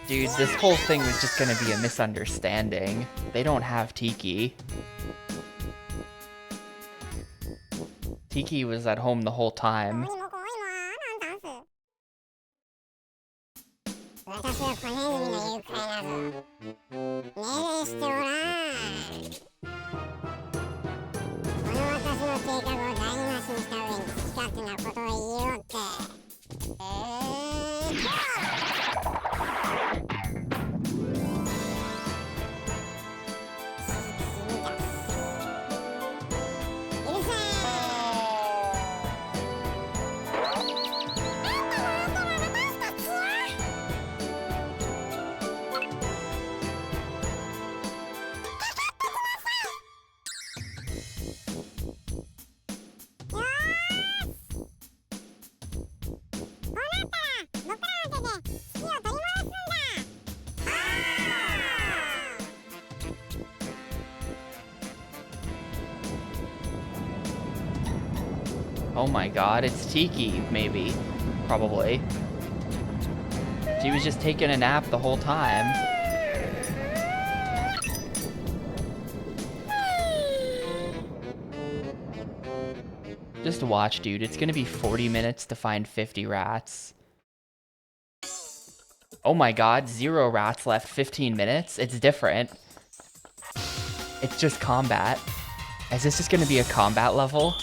Dude, this whole thing was just gonna be a misunderstanding. They don't have Tiki. Tiki was at home the whole time. Oh my god, it's Tiki, maybe. Probably. She was just taking a nap the whole time. Just watch, dude. It's gonna be 40 minutes to find 50 rats. Oh my god, 0 rats left, 15 minutes? It's different. It's just combat. Is this just gonna be a combat level?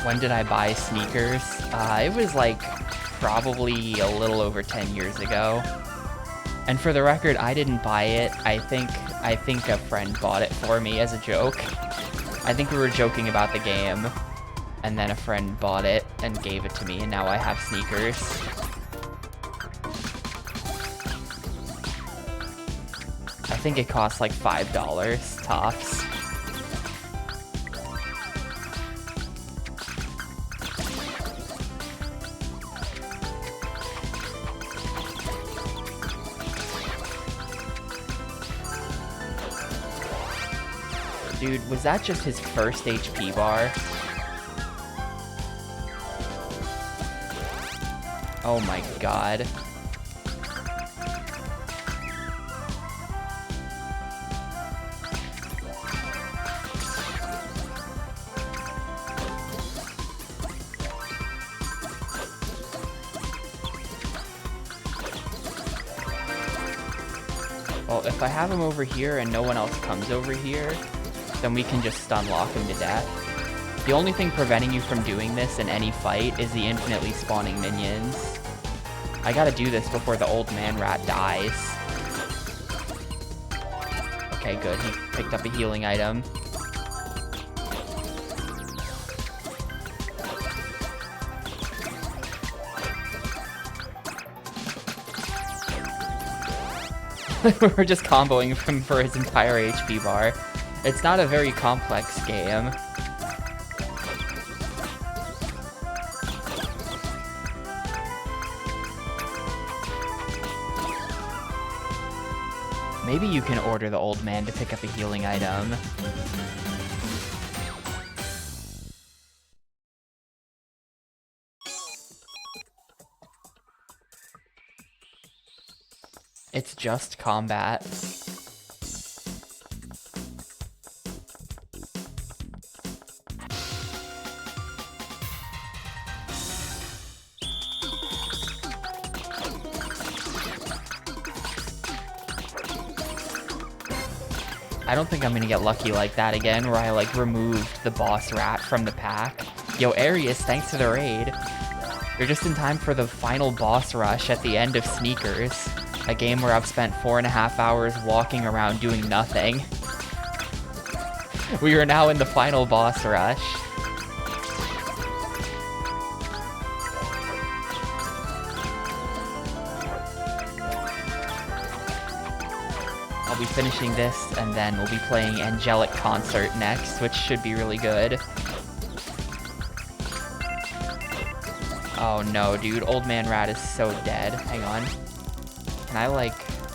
When did I buy Sneakers? It was like probably a little over 10 years ago. And for the record, I didn't buy it. I think a friend bought it for me as a joke. I think we were joking about the game, and then a friend bought it and gave it to me, and now I have Sneakers. I think it costs like $5 tops. Dude, was that just his first HP bar? Oh my god. Well, if I have him over here and no one else comes over here, then we can just stun lock him to death. The only thing preventing you from doing this in any fight is the infinitely spawning minions. I gotta do this before the old man rat dies. Okay, good. He picked up a healing item. We're just comboing him for his entire HP bar. It's not a very complex game. Maybe you can order the old man to pick up a healing item. It's just combat. I don't think I'm gonna get lucky like that again, where I like removed the boss rat from the pack. Yo, Arius, thanks for the raid. You're just in time for the final boss rush at the end of Sneakers, a game where I've spent 4.5 hours walking around doing nothing. We are now in the final boss rush. I'll be finishing this, and then we'll be playing Angelic Concert next, which should be really good. Oh no, dude, Old Man Rat is so dead. Hang on. Can I, like...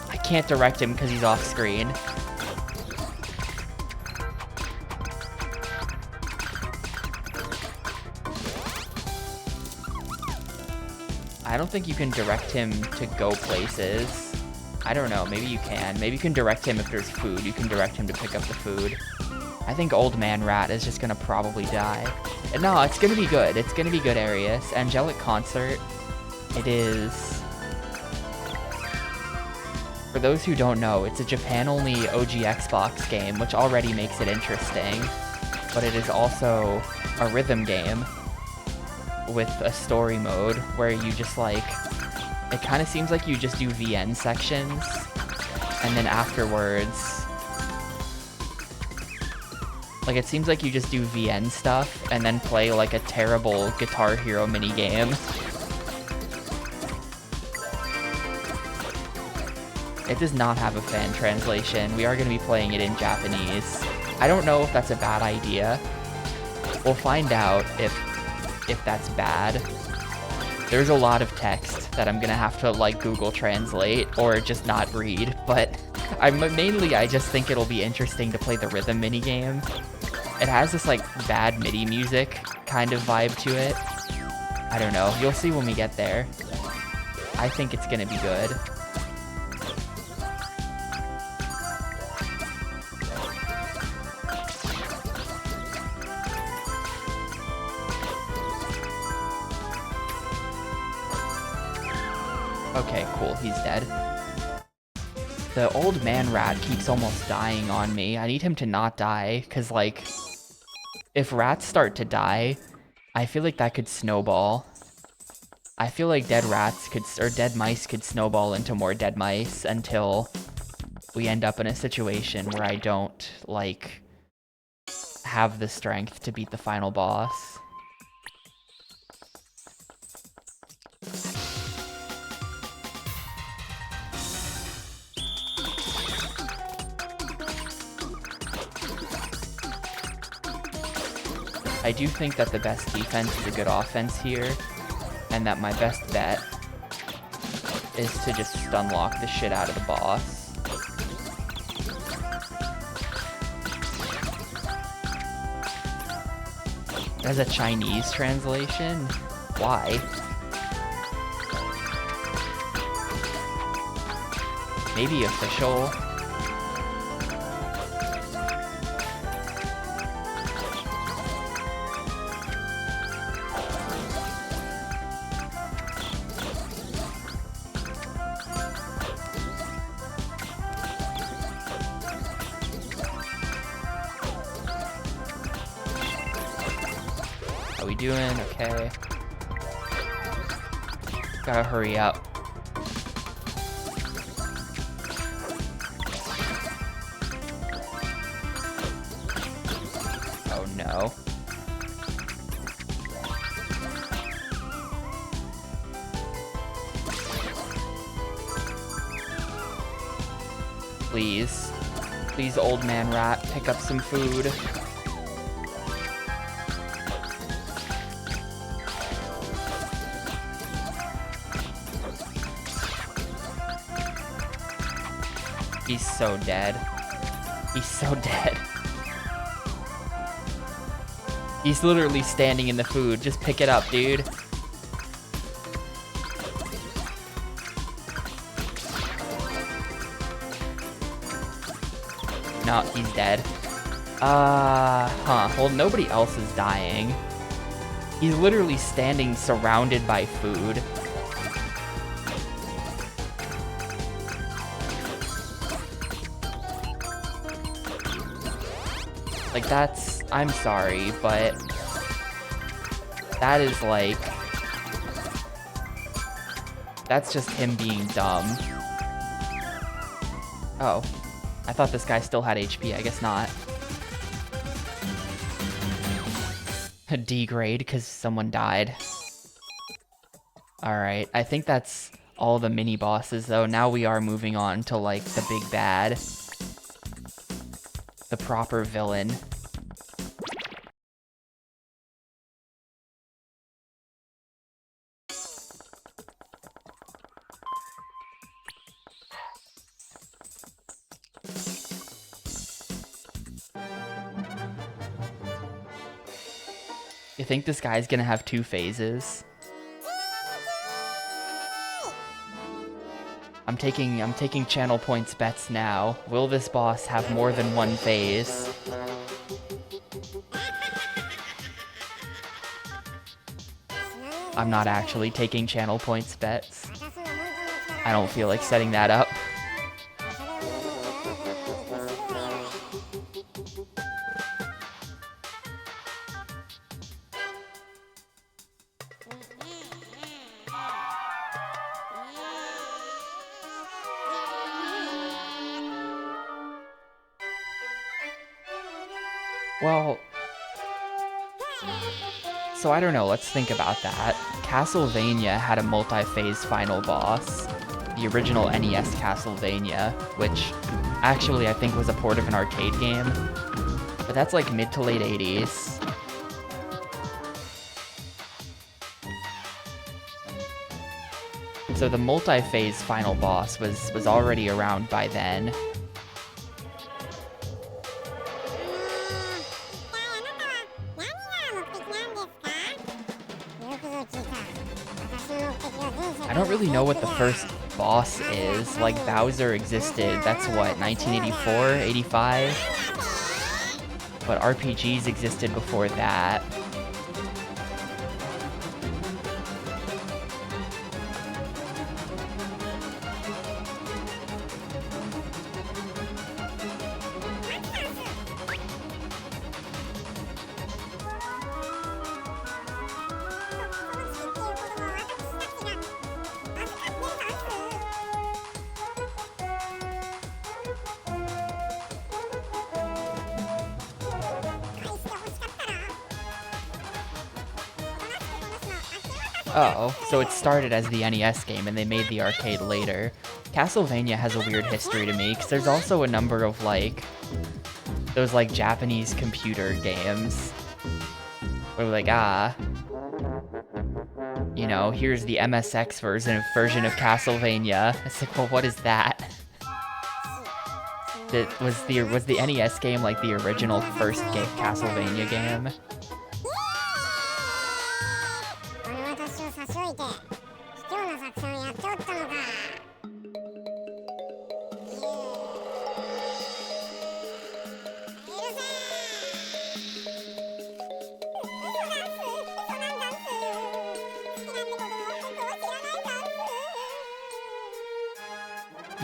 I can't direct him because he's off screen. I don't think you can direct him to go places. I don't know, maybe you can. Maybe you can direct him if there's food. You can direct him to pick up the food. I think Old Man Rat is just gonna probably die. And no, it's gonna be good. It's gonna be good, Arius. Angelic Concert. It is... For those who don't know, it's a Japan-only OG Xbox game, which already makes it interesting. But it is also a rhythm game with a story mode where you just like... It kind of seems like you just do VN sections, and then afterwards... Like, it seems like you just do VN stuff, and then play, like, a terrible Guitar Hero minigame. It does not have a fan translation. We are going to be playing it in Japanese. I don't know if that's a bad idea. We'll find out if that's bad. There's a lot of text that I'm gonna have to like Google Translate or just not read, but I just think it'll be interesting to play the rhythm minigame. It has this like bad MIDI music kind of vibe to it. I don't know, you'll see when we get there. I think it's gonna be good. Okay, cool, he's dead. The old man rat keeps almost dying on me. I need him to not die, because, like, if rats start to die, I feel like that could snowball. I feel like dead rats could, or dead mice could snowball into more dead mice until we end up in a situation where I don't, like, have the strength to beat the final boss. I do think that the best defense is a good offense here, and that my best bet is to just stun lock the shit out of the boss. As a Chinese translation? Why? Maybe official. How we doing? Okay. Gotta hurry up. Oh no. Please. Please, old man rat, pick up some food. He's so dead. He's so dead. He's literally standing in the food. Just pick it up, dude. No, he's dead. Well, nobody else is dying. He's literally standing surrounded by food. Like, that's... I'm sorry, but... that is, like... that's just him being dumb. Oh. I thought this guy still had HP. I guess not. A D grade because someone died. Alright, I think that's all the mini-bosses, though. Now we are moving on to, like, the big bad. The proper villain. You think this guy's gonna have 2 phases? I'm taking channel points bets now. Will this boss have more than 1 phase? I'm not actually taking channel points bets. I don't feel like setting that up. Well, so I don't know, let's think about that. Castlevania had a multi-phase final boss, the original NES Castlevania, which actually I think was a port of an arcade game, but that's like mid to late 80s. So the multi-phase final boss was already around by then. I don't really know what the first boss is. Like, Bowser existed, that's what, 1984, 85? But RPGs existed before that. Oh, so it started as the NES game and they made the arcade later. Castlevania has a weird history to me, because there's also a number of, like, those, like, Japanese computer games. Where, like, you know, here's the MSX version of Castlevania. It's like, well, what is that? Was the NES game, like, the original first Castlevania game?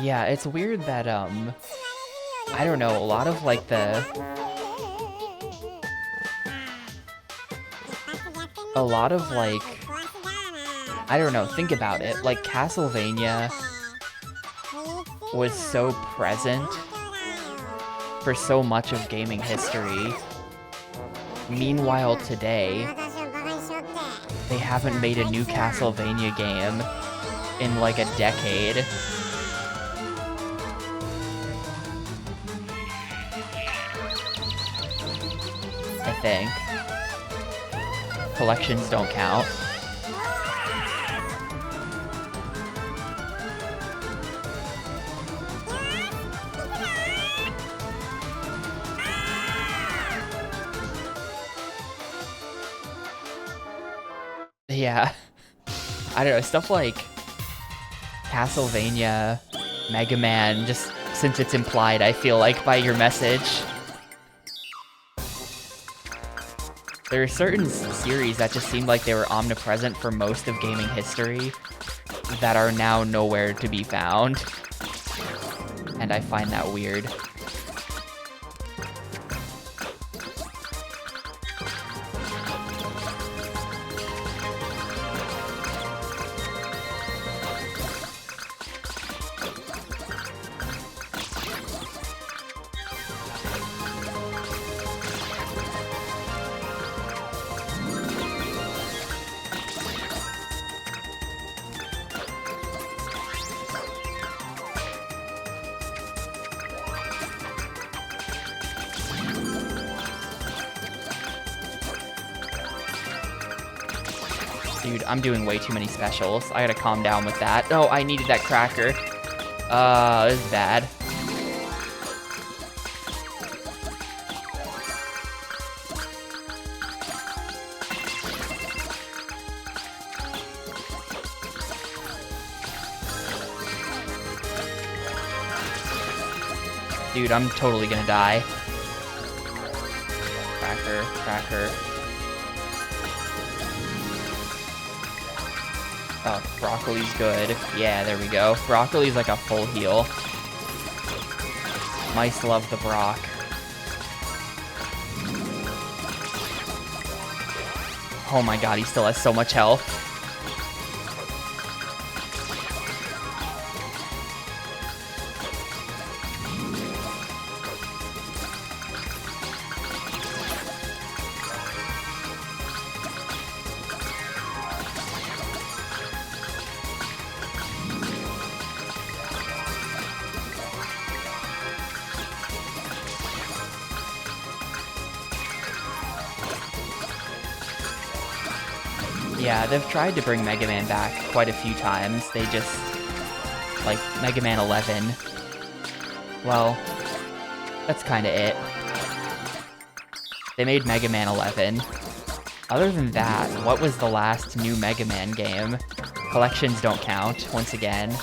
Yeah, it's weird that, I don't know, a lot of, like, I don't know, think about it. Like, Castlevania was so present for so much of gaming history. Meanwhile, today, they haven't made a new Castlevania game in like a decade. I think. Collections don't count. Yeah. I don't know, stuff like Castlevania, Mega Man, just since it's implied, I feel like, by your message. There are certain series that just seemed like they were omnipresent for most of gaming history that are now nowhere to be found. And I find that weird. Dude, I'm doing way too many specials. I gotta calm down with that. Oh, I needed that cracker. This is bad. Dude, I'm totally gonna die. Cracker, cracker. Oh, broccoli's good. Yeah, there we go. Broccoli's like a full heal. Mice love the brock. Oh my god, he still has so much health. Yeah, they've tried to bring Mega Man back quite a few times. They just... like, Mega Man 11. Well, that's kinda it. They made Mega Man 11. Other than that, what was the last new Mega Man game? Collections don't count, once again.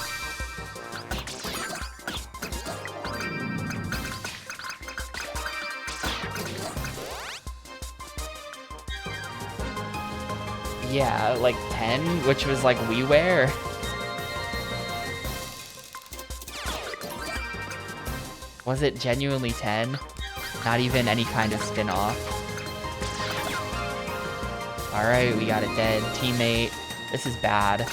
Yeah, like 10, which was like WiiWare. Was it genuinely 10? Not even any kind of spin-off. Alright, we got a dead teammate. This is bad.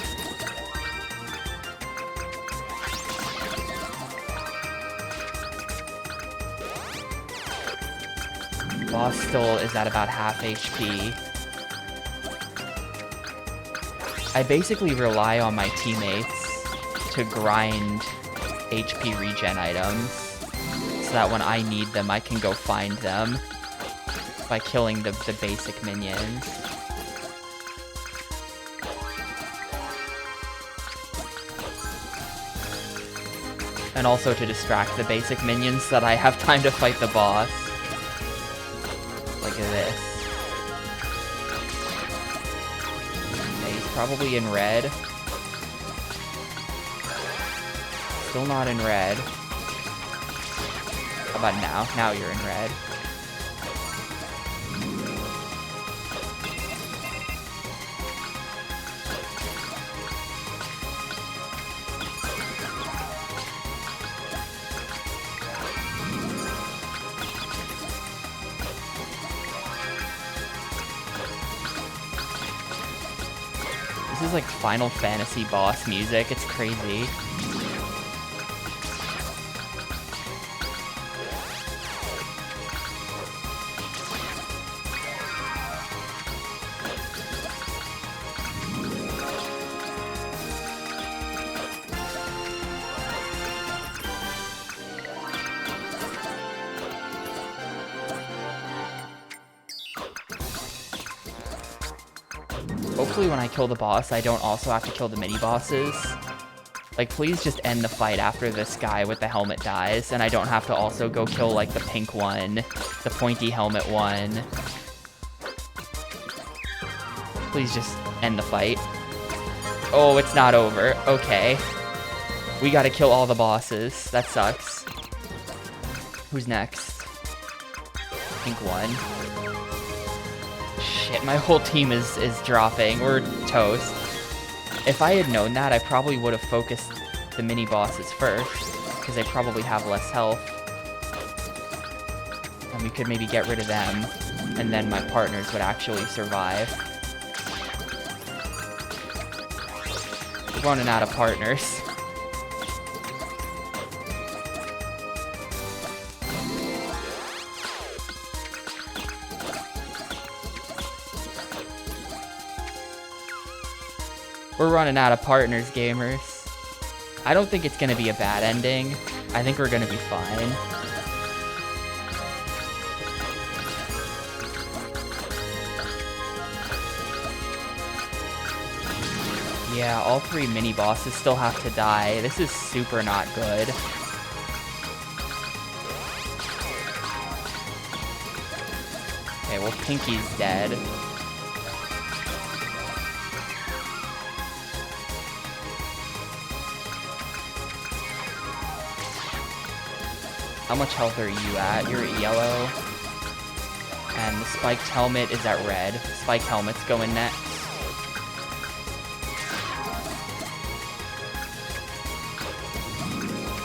Boss still is at about half HP. I basically rely on my teammates to grind HP regen items, so that when I need them, I can go find them by killing the basic minions. And also to distract the basic minions so that I have time to fight the boss. Look at this. Probably in red. Still not in red. How about now? Now you're in red. This is like Final Fantasy boss music. It's crazy. Hopefully when I kill the boss, I don't also have to kill the mini-bosses. Like, please just end the fight after this guy with the helmet dies, and I don't have to also go kill, like, the pink one, the pointy helmet one. Please just end the fight. Oh, it's not over. Okay. We gotta kill all the bosses. That sucks. Who's next? Pink one. Shit, my whole team is dropping. We're toast. If I had known that, I probably would have focused the mini-bosses first, because they probably have less health. And we could maybe get rid of them, and then my partners would actually survive. We're running out of partners. We're running out of partners, gamers. I don't think it's gonna be a bad ending. I think we're gonna be fine. Yeah, all three mini-bosses still have to die. This is super not good. Okay, well, Pinky's dead. How much health are you at? You're at yellow. And the spiked helmet is at red. Spike helmet's going next.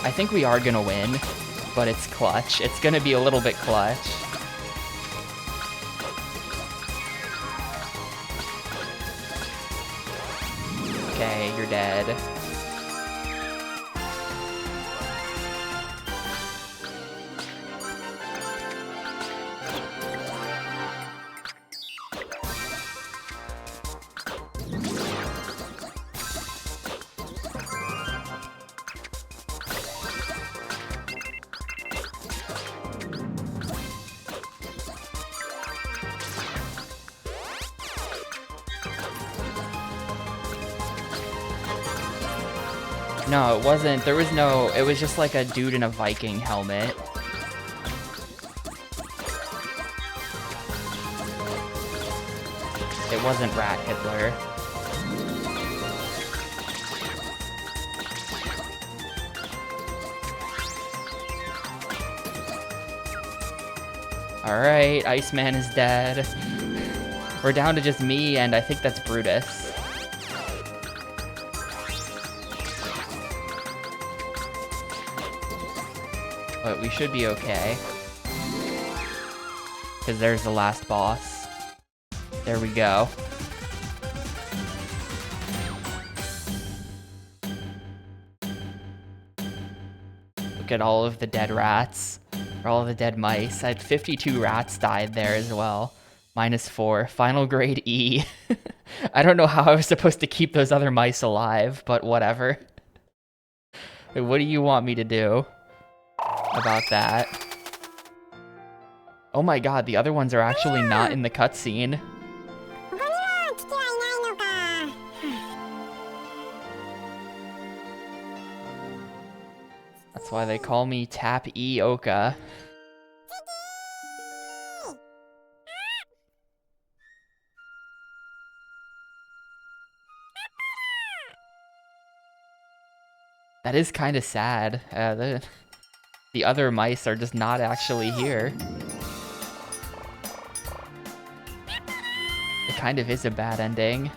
I think we are gonna win, but it's clutch. It's gonna be a little bit clutch. Okay, you're dead. No, it wasn't. There was no... It was just like a dude in a Viking helmet. It wasn't Rat Hitler. Alright, Iceman is dead. We're down to just me, and I think that's Brutus. But we should be okay. Because there's the last boss. There we go. Look at all of the dead rats. Or all of the dead mice. I had 52 rats died there as well. -4. Final grade E. I don't know how I was supposed to keep those other mice alive, but whatever. What do you want me to do about that? Oh my god, the other ones are actually not in the cutscene. That's why they call me Tap E Oka. That is kind of sad. The other mice are just not actually here. It kind of is a bad ending.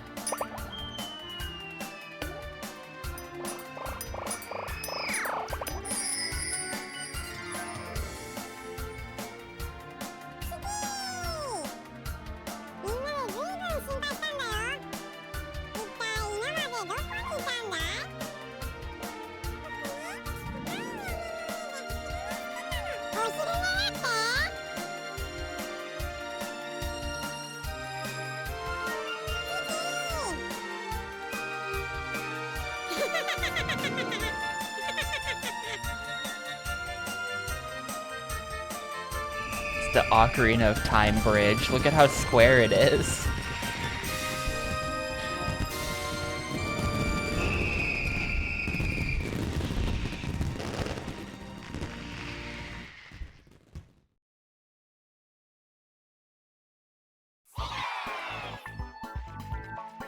the Ocarina of Time bridge. Look at how square it is.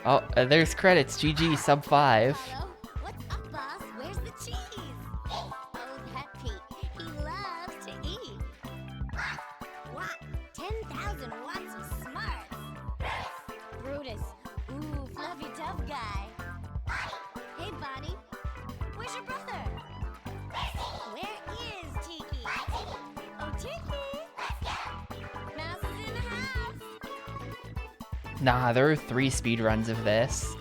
Oh, there's credits. GG, sub 5. Hello? What's up, boss? Where's the cheese? Oh, that Pete. He loves to eat. What? 10,000 watts of smarts. Brutus. Ooh, fluffy tough guy. Hey, Bonnie. Where's your brother? Where is Tiki? Oh, Tiki. Mouse is in the house. Nah, there are 3 speedruns of this.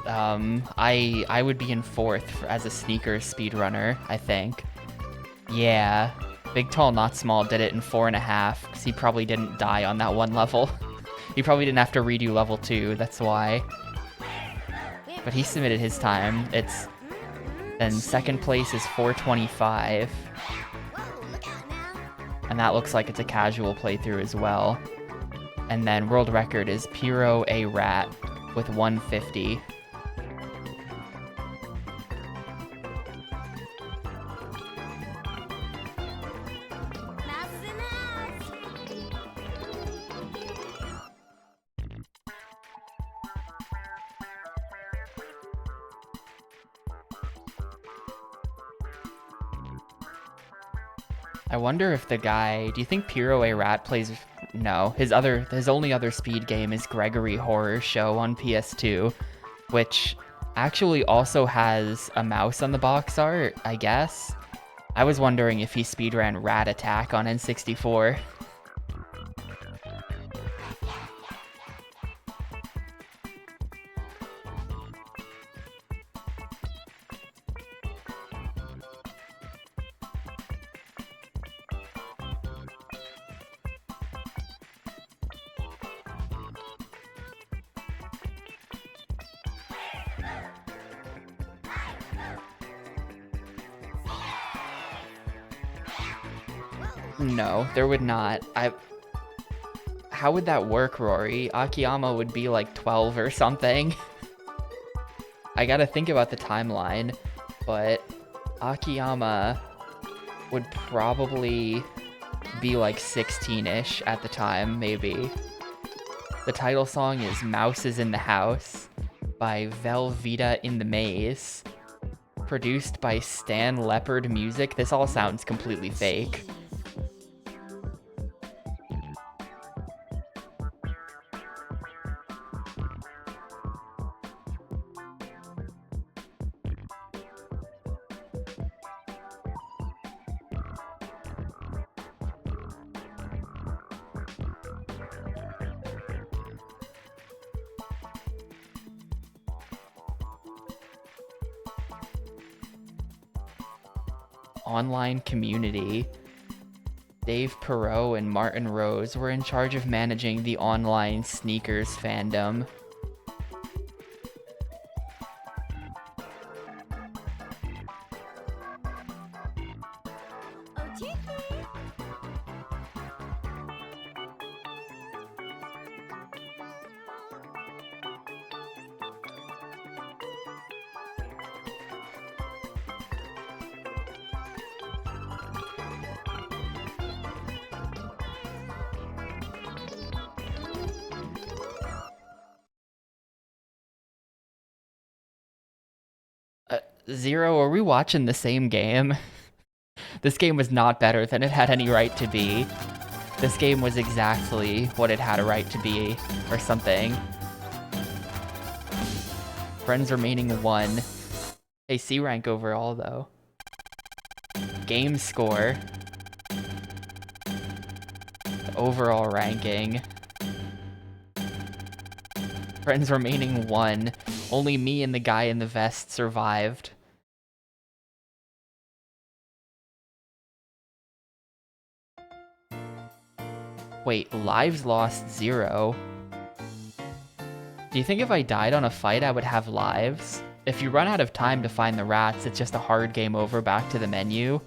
I would be in 4th as a sneaker speedrunner, I think. Yeah, Big Tall Not Small did it in 4.5, because he probably didn't die on that one level. He probably didn't have to redo level 2, that's why. But he submitted his time. Then second place is 425. Whoa, look out now. And that looks like it's a casual playthrough as well. And then world record is Pyro A Rat with 150. Mouse is in the house. I wonder if the guy, do you think Pyro A Rat plays, no, his only other speed game is Gregory Horror Show on PS2, which actually also has a mouse on the box art, I guess. I was wondering if he speedran Rat Attack on N64. No, there would not. How would that work, Rory? Akiyama would be like 12 or something. I gotta think about the timeline, but Akiyama would probably be like 16-ish at the time, maybe. The title song is Mouse is in the House by Velveeta in the Maze, produced by Stan Leopard Music. This all sounds completely fake. Online community. Dave Perot and Martin Rose were in charge of managing the online sneakers fandom. Oh, Tiki. Zero, are we watching the same game? This game was not better than it had any right to be. This game was exactly what it had a right to be, or something. Friends remaining 1. Hey, C rank overall, though. Game score. Overall ranking. Friends remaining 1. Only me and the guy in the vest survived. Wait, lives lost 0. Do you think if I died on a fight, I would have lives? If you run out of time to find the rats, it's just a hard game over back to the menu.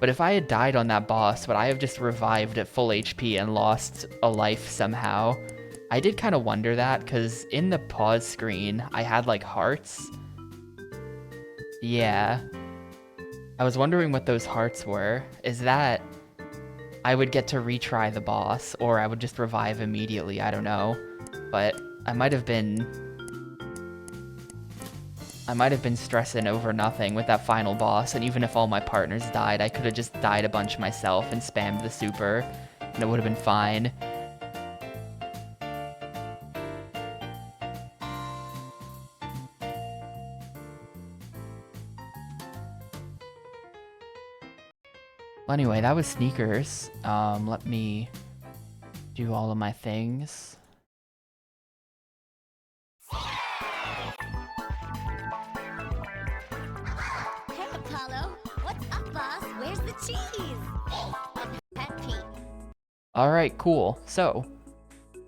But if I had died on that boss, would I have just revived at full HP and lost a life somehow? I did kind of wonder that, because in the pause screen, I had, like, hearts. Yeah. I was wondering what those hearts were. Is that I would get to retry the boss, or I would just revive immediately? I don't know. But I might have been stressing over nothing with that final boss, and even if all my partners died, I could have just died a bunch myself and spammed the super, and it would have been fine. Well, anyway, that was Sneakers. Let me do all of my things. Hey, Apollo. What's up, boss? Where's the cheese? A pet Pete. Alright, cool. So,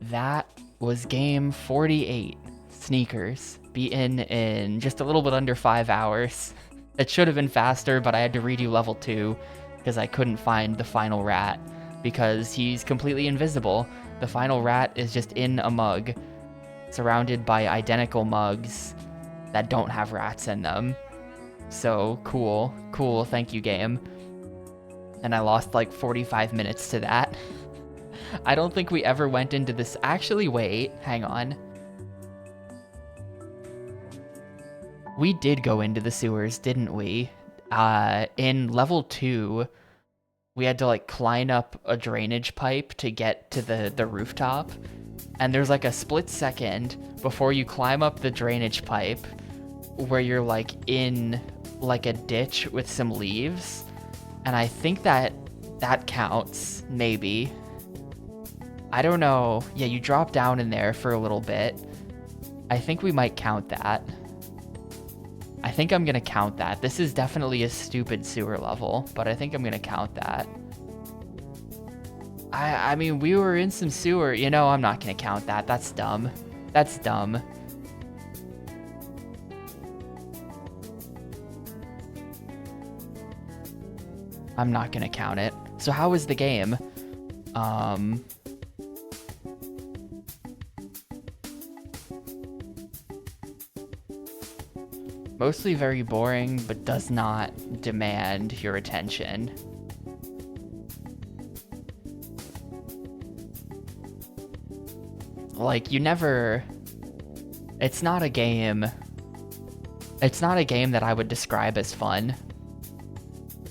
that was game 48. Sneakers. Beaten in just a little bit under 5 hours. It should have been faster, but I had to redo level 2 because I couldn't find the final rat because he's completely invisible. The final rat is just in a mug, surrounded by identical mugs that don't have rats in them. So, cool. Cool, thank you, game. And I lost like 45 minutes to that. I don't think we ever went into this. Actually, wait, hang on. We did go into the sewers, didn't we? In level 2, we had to like climb up a drainage pipe to get to the rooftop. And there's like a split second before you climb up the drainage pipe where you're like in like a ditch with some leaves. And I think that counts, maybe. I don't know. Yeah, you drop down in there for a little bit. I think we might count that. I think I'm gonna count that. This is definitely a stupid sewer level, but I think I'm gonna count that. I mean, we were in some sewer. You know, I'm not gonna count that. That's dumb. That's dumb. I'm not gonna count it. So how was the game? Mostly very boring, but does not demand your attention. Like, you never... It's not a game that I would describe as fun.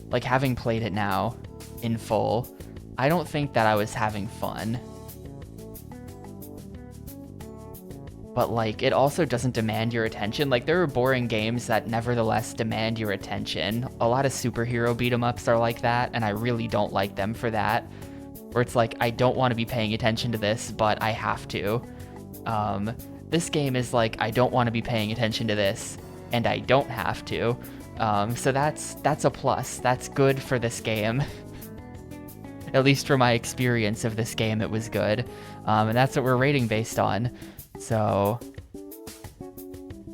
Like, having played it now, in full, I don't think that I was having fun. But, like, it also doesn't demand your attention. Like, there are boring games that nevertheless demand your attention. A lot of superhero beat-em-ups are like that, and I really don't like them for that. Where it's like, I don't want to be paying attention to this, but I have to. This game is like, I don't want to be paying attention to this, and I don't have to. So that's a plus. That's good for this game. At least for my experience of this game, it was good. And that's what we're rating based on. So,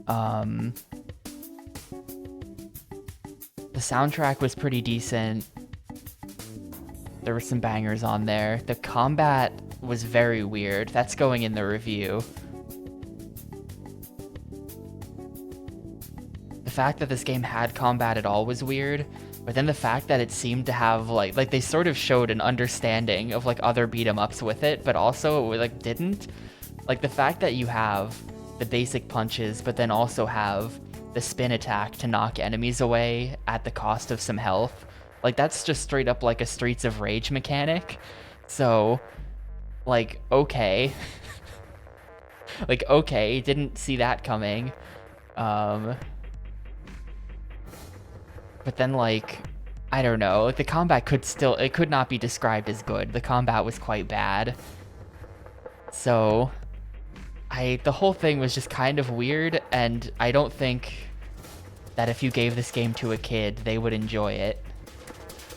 the soundtrack was pretty decent. There were some bangers on there. The combat was very weird. That's going in the review. The fact that this game had combat at all was weird, but then the fact that it seemed to have like they sort of showed an understanding of like other beat 'em ups with it, but also it like didn't. Like the fact that you have the basic punches, but then also have the spin attack to knock enemies away at the cost of some health. Like that's just straight up like a Streets of Rage mechanic. So, like, okay. Like, okay, didn't see that coming. But then like, I don't know, like the combat it could not be described as good. The combat was quite bad. So, the whole thing was just kind of weird, and I don't think that if you gave this game to a kid, they would enjoy it.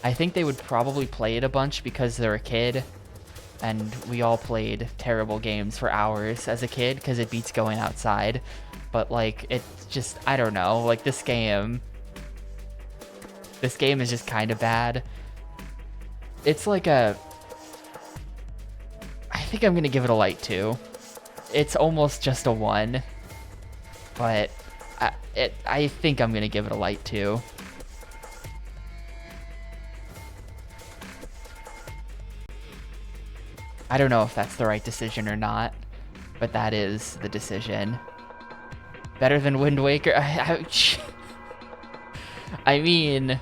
I think they would probably play it a bunch because they're a kid, and we all played terrible games for hours as a kid because it beats going outside. But like, it's just, I don't know, like this game is just kind of bad. It's like a... I think I'm gonna give it a light 2. It's almost just a 1. But I think I'm gonna give it a light 2. I don't know if that's the right decision or not, but that is the decision. Better than Wind Waker? I mean...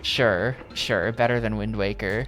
Sure, better than Wind Waker.